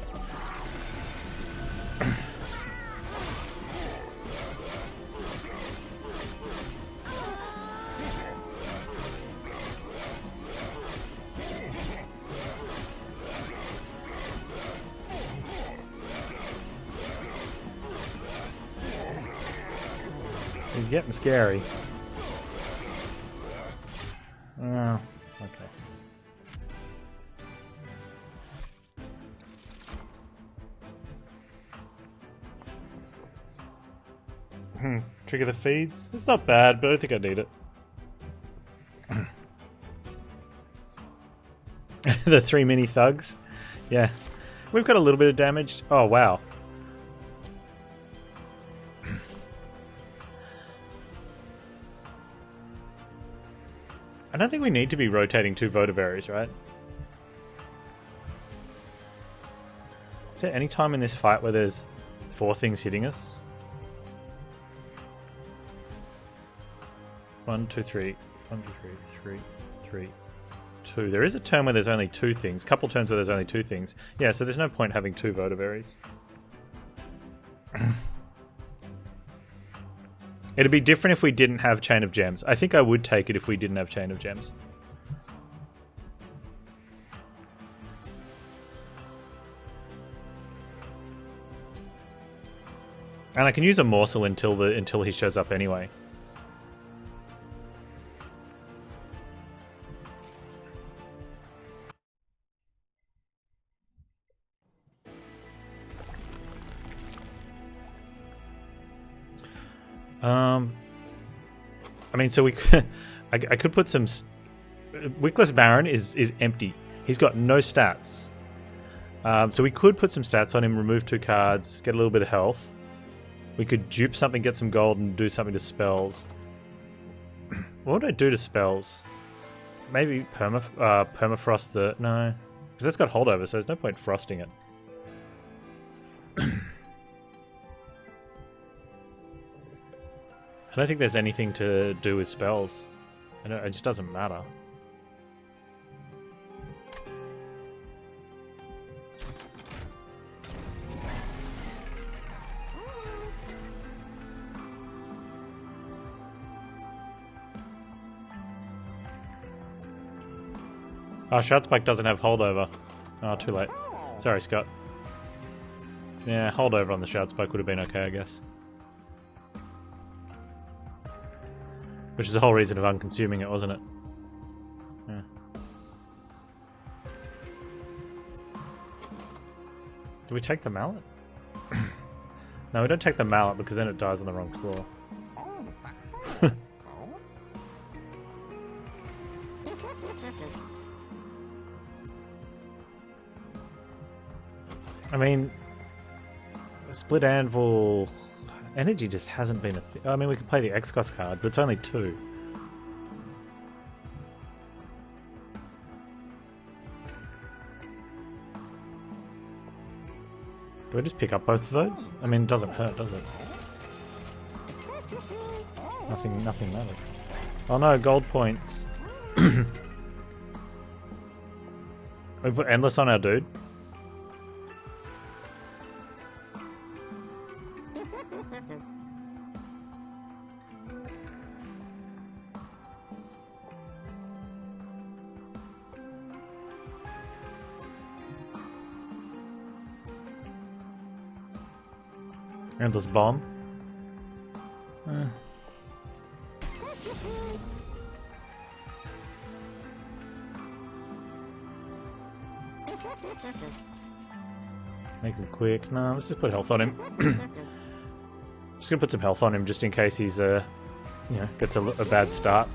He's getting scary. Oh, okay. Trigger the feeds? It's not bad, but I don't think I need it. The 3 mini thugs? Yeah. We've got a little bit of damage. Oh, wow. I don't think we need to be rotating 2 Votiberries, right? Is there any time in this fight where there's 4 things hitting us? 1, 2, 3. 1, 2, 3, 3, 2. There is a turn where there's only 2 things. Couple turns where there's only 2 things. Yeah, so there's no point having 2 Votiberries. It'd be different if we didn't have Chain of Gems. I think I would take it if we didn't have Chain of Gems. And I can use a morsel until he shows up anyway. I mean, so we could, I could put some. Wickless Baron is empty. He's got no stats. So we could put some stats on him, remove 2 cards, get a little bit of health. We could dupe something, get some gold, and do something to spells. What would I do to spells? Maybe permafrost the... No. Because that's got holdover, so there's no point frosting it. I don't think there's anything to do with spells. It just doesn't matter. Oh, Shroudspike doesn't have holdover. Oh, too late. Sorry, Scott. Yeah, holdover on the Shroudspike would have been okay, I guess. Which is the whole reason of unconsuming it, wasn't it? Yeah. Do we take the mallet? No, we don't take the mallet because then it dies on the wrong floor. I mean, Split Anvil... Energy just hasn't been a thing. I mean, we could play the X-Cost card, but it's only 2. Do I just pick up both of those? I mean, it doesn't hurt, does it? Nothing matters. Oh no, gold points. We put Endless on our dude. Endless bomb. Make him quick. No, let's just put health on him. Just gonna put some health on him just in case he's you know, gets a bad start.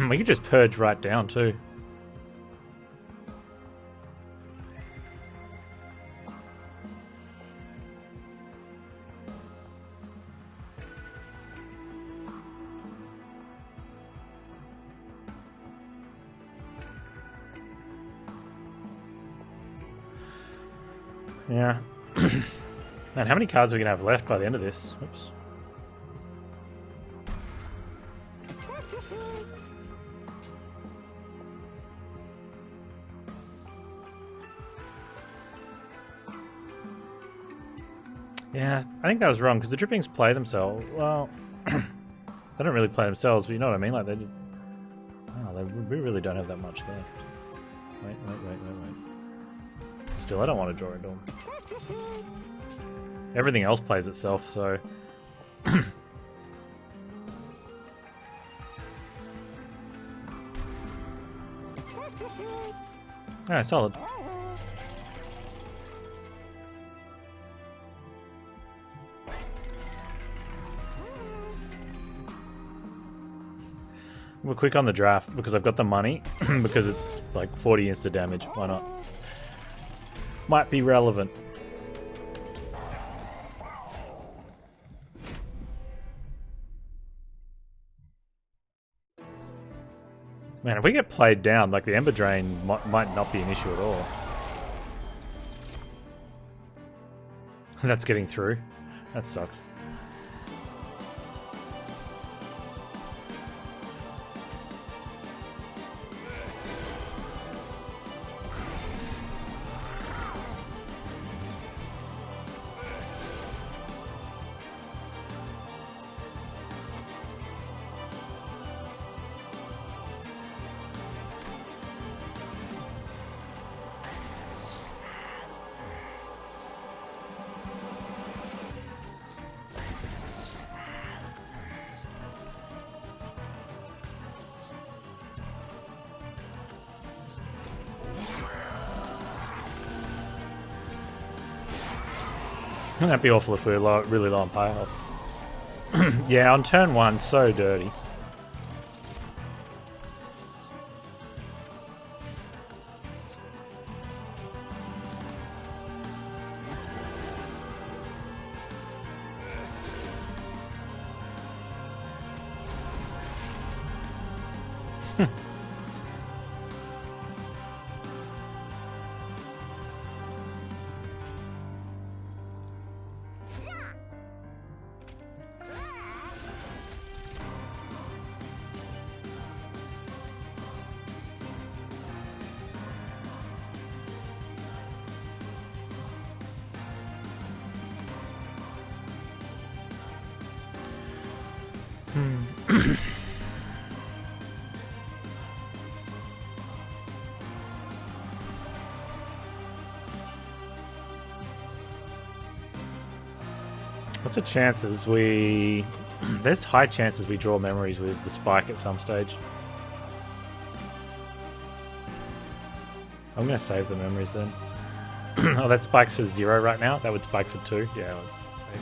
We could just purge right down too. Yeah. Man, how many cards are we gonna have left by the end of this? Oops. Yeah, I think that was wrong because the drippings play themselves. Well, they don't really play themselves, but you know what I mean? Like we really don't have that much there. Wait. Still, I don't want to draw into them. Everything else plays itself, so. Alright, solid. We're quick on the draft because I've got the money, because it's like 40 insta damage. Why not? Might be relevant. Man, if we get played down, like the Ember Drain might not be an issue at all. That's getting through. That sucks. That'd be awful if we were really low on payoff. Yeah, on turn 1, so dirty. What's the chances we... There's high chances we draw memories with the spike at some stage. I'm going to save the memories then. Oh, that spikes for 0 right now? That would spike for 2? Yeah, let's save it.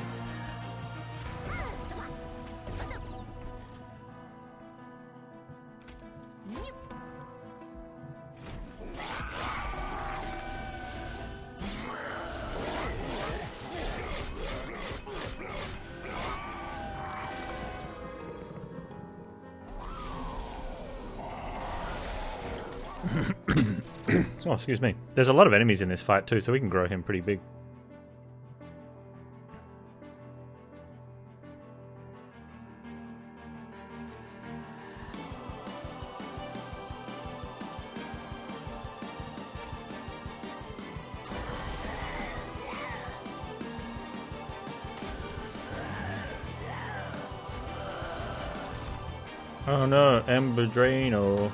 Oh, excuse me. There's a lot of enemies in this fight too, so we can grow him pretty big. Oh no, Ember Draino.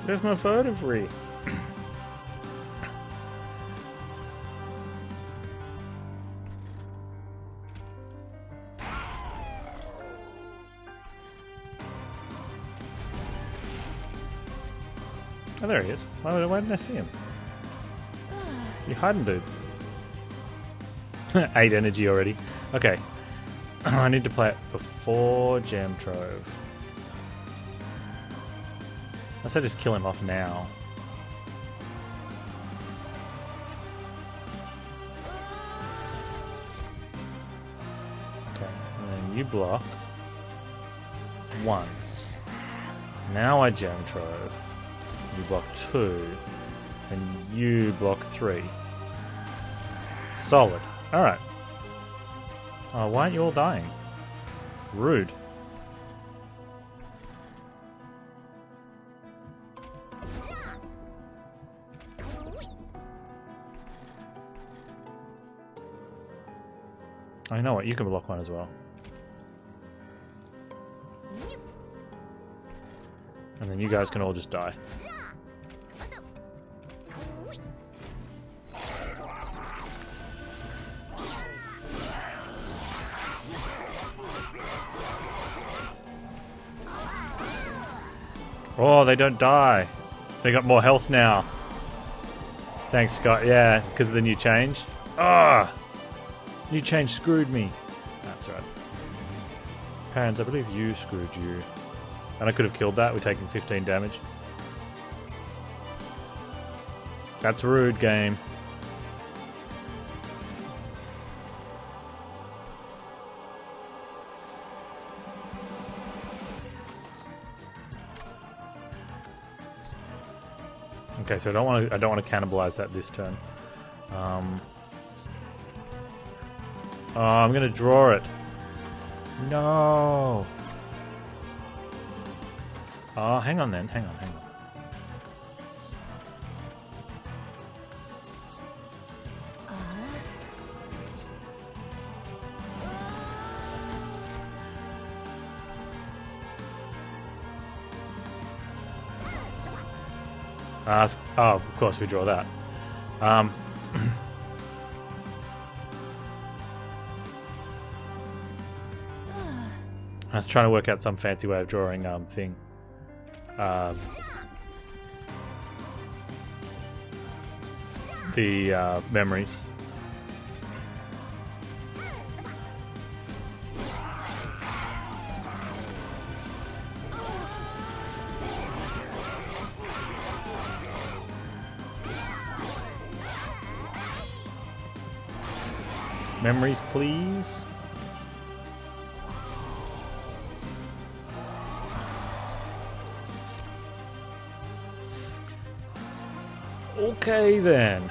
There's my photo free. Oh, there he is. Why didn't I see him? You hiding, dude. 8 energy already. Okay. I need to play it before Gem Trove. I said just kill him off now. Okay, and then you block 1. Now I Gem Trove. You block 2. And you block 3. Solid. Alright. Oh, why aren't you all dying? Rude. I know what, you can block 1 as well. And then you guys can all just die. Oh, they don't die. They got more health now. Thanks, Scott. Yeah, because of the new change. Ah! New change screwed me. That's right. Panz, I believe you screwed you. And I could have killed that. We're taking 15 damage. That's rude, game. Okay, so I don't want to cannibalize that this turn. Oh, I'm gonna draw it. No. Oh, hang on then. Hang on. Oh, of course we draw that. I was trying to work out some fancy way of drawing thing. The memories. Memories, please. Okay then.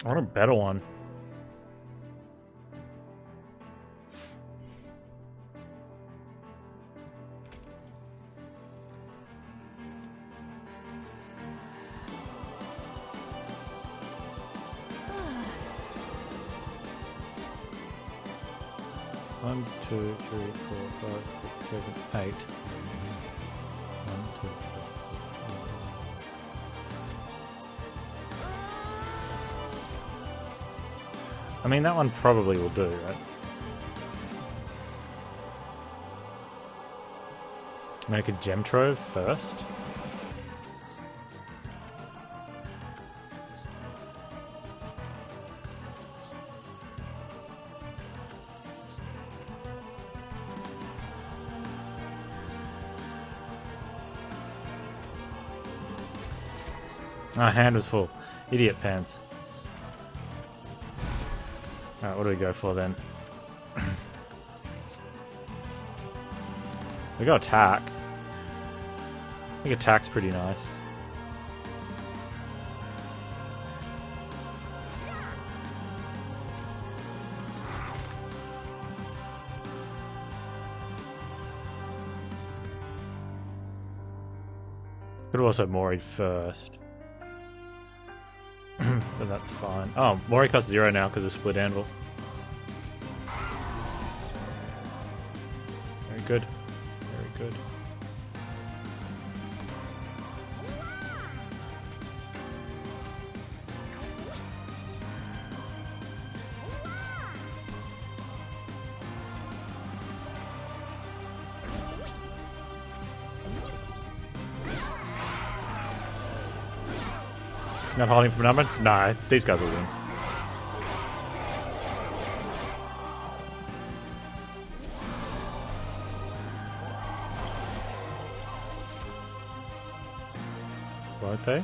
I want a better one. One, two, three, 4, 5, 6, 7, 8. 1, 2, 3, 4, 5. I mean, that one probably will do, right? Make a gem trove first. Our hand was full. Idiot Panz. Alright, what do we go for then? We got attack. I think attack's pretty nice. Could have also Mori'd first. then that's fine. Oh, Mori costs 0 now because of split anvil. Very good. Very good. Not holding from number? No, these guys will win. Won't they?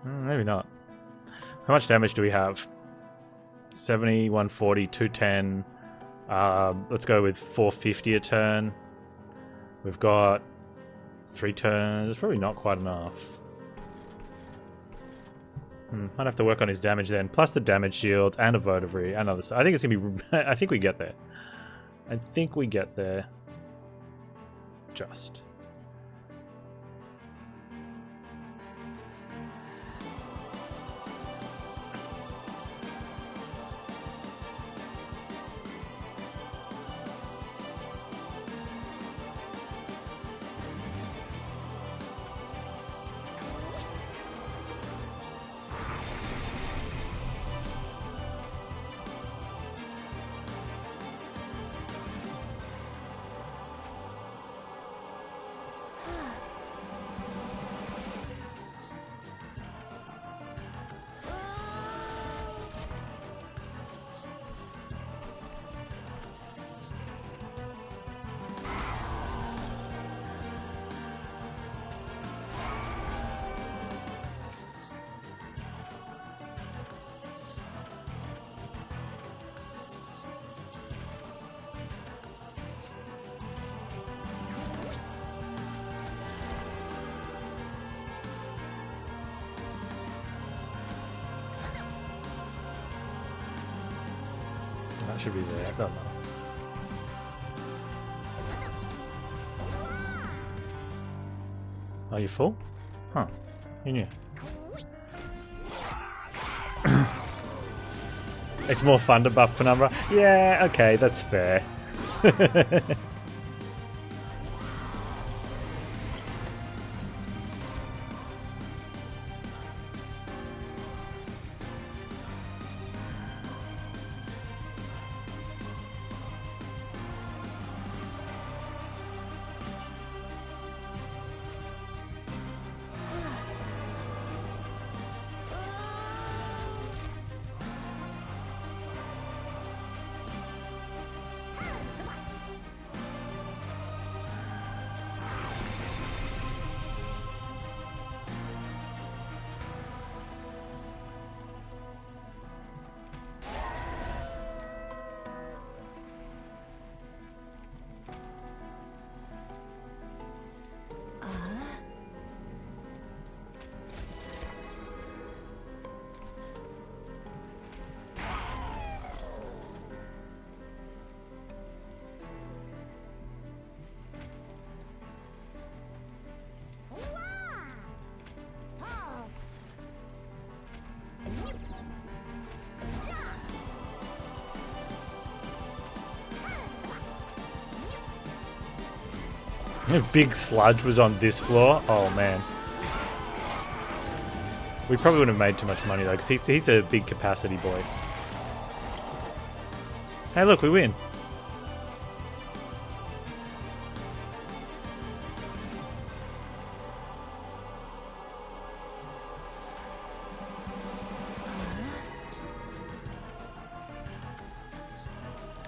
Maybe not. How much damage do we have? 70, 140, 210. Let's go with 450 a turn. We've got 3 turns. It's probably not quite enough. Might have to work on his damage then. Plus the damage shields and a Votivary and other stuff. I think it's gonna be. I think we get there. I think we get there. Just. That should be there. I don't know. Are you full? Huh. You knew. It's more fun to buff Penumbra. Yeah, okay, that's fair. If Big Sludge was on this floor, oh man. We probably wouldn't have made too much money though, because he's a big capacity boy. Hey look, we win.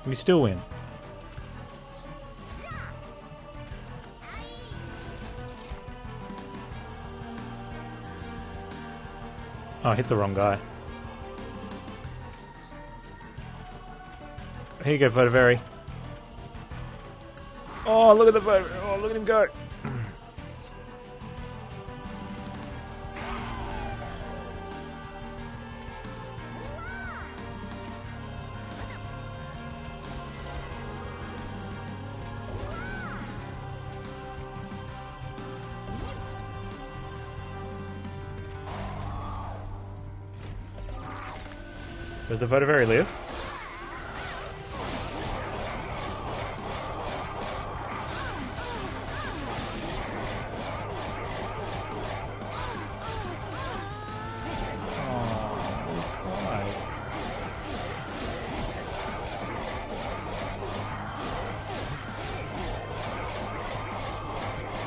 We still win. Oh, I hit the wrong guy. Here you go, Votivary. Oh, look at the Votivary. Oh, look at him go. Does the Votivary live?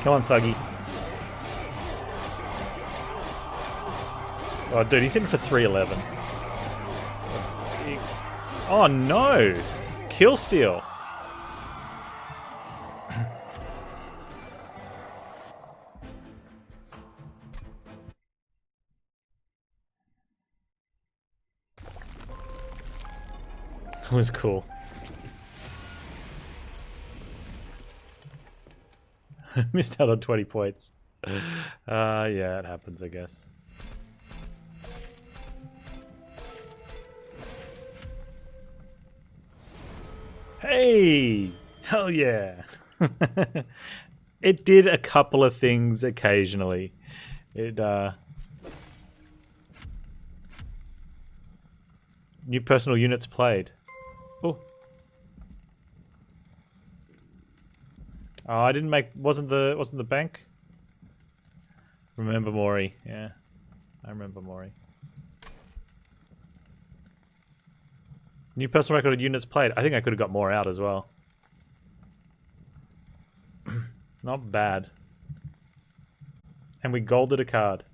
Come on, Thuggy. Oh, dude, he's in for 311. Oh, no! Kill steal. That was cool. Missed out on 20 points. Yeah, it happens, I guess. Hey! Hell yeah! It did a couple of things occasionally. It, New personal units played. Oh. Oh, I didn't make... Wasn't the bank? Remember Maury. Yeah. I remember Maury. New personal record of units played. I think I could have got more out as well. Not bad. And we golded a card.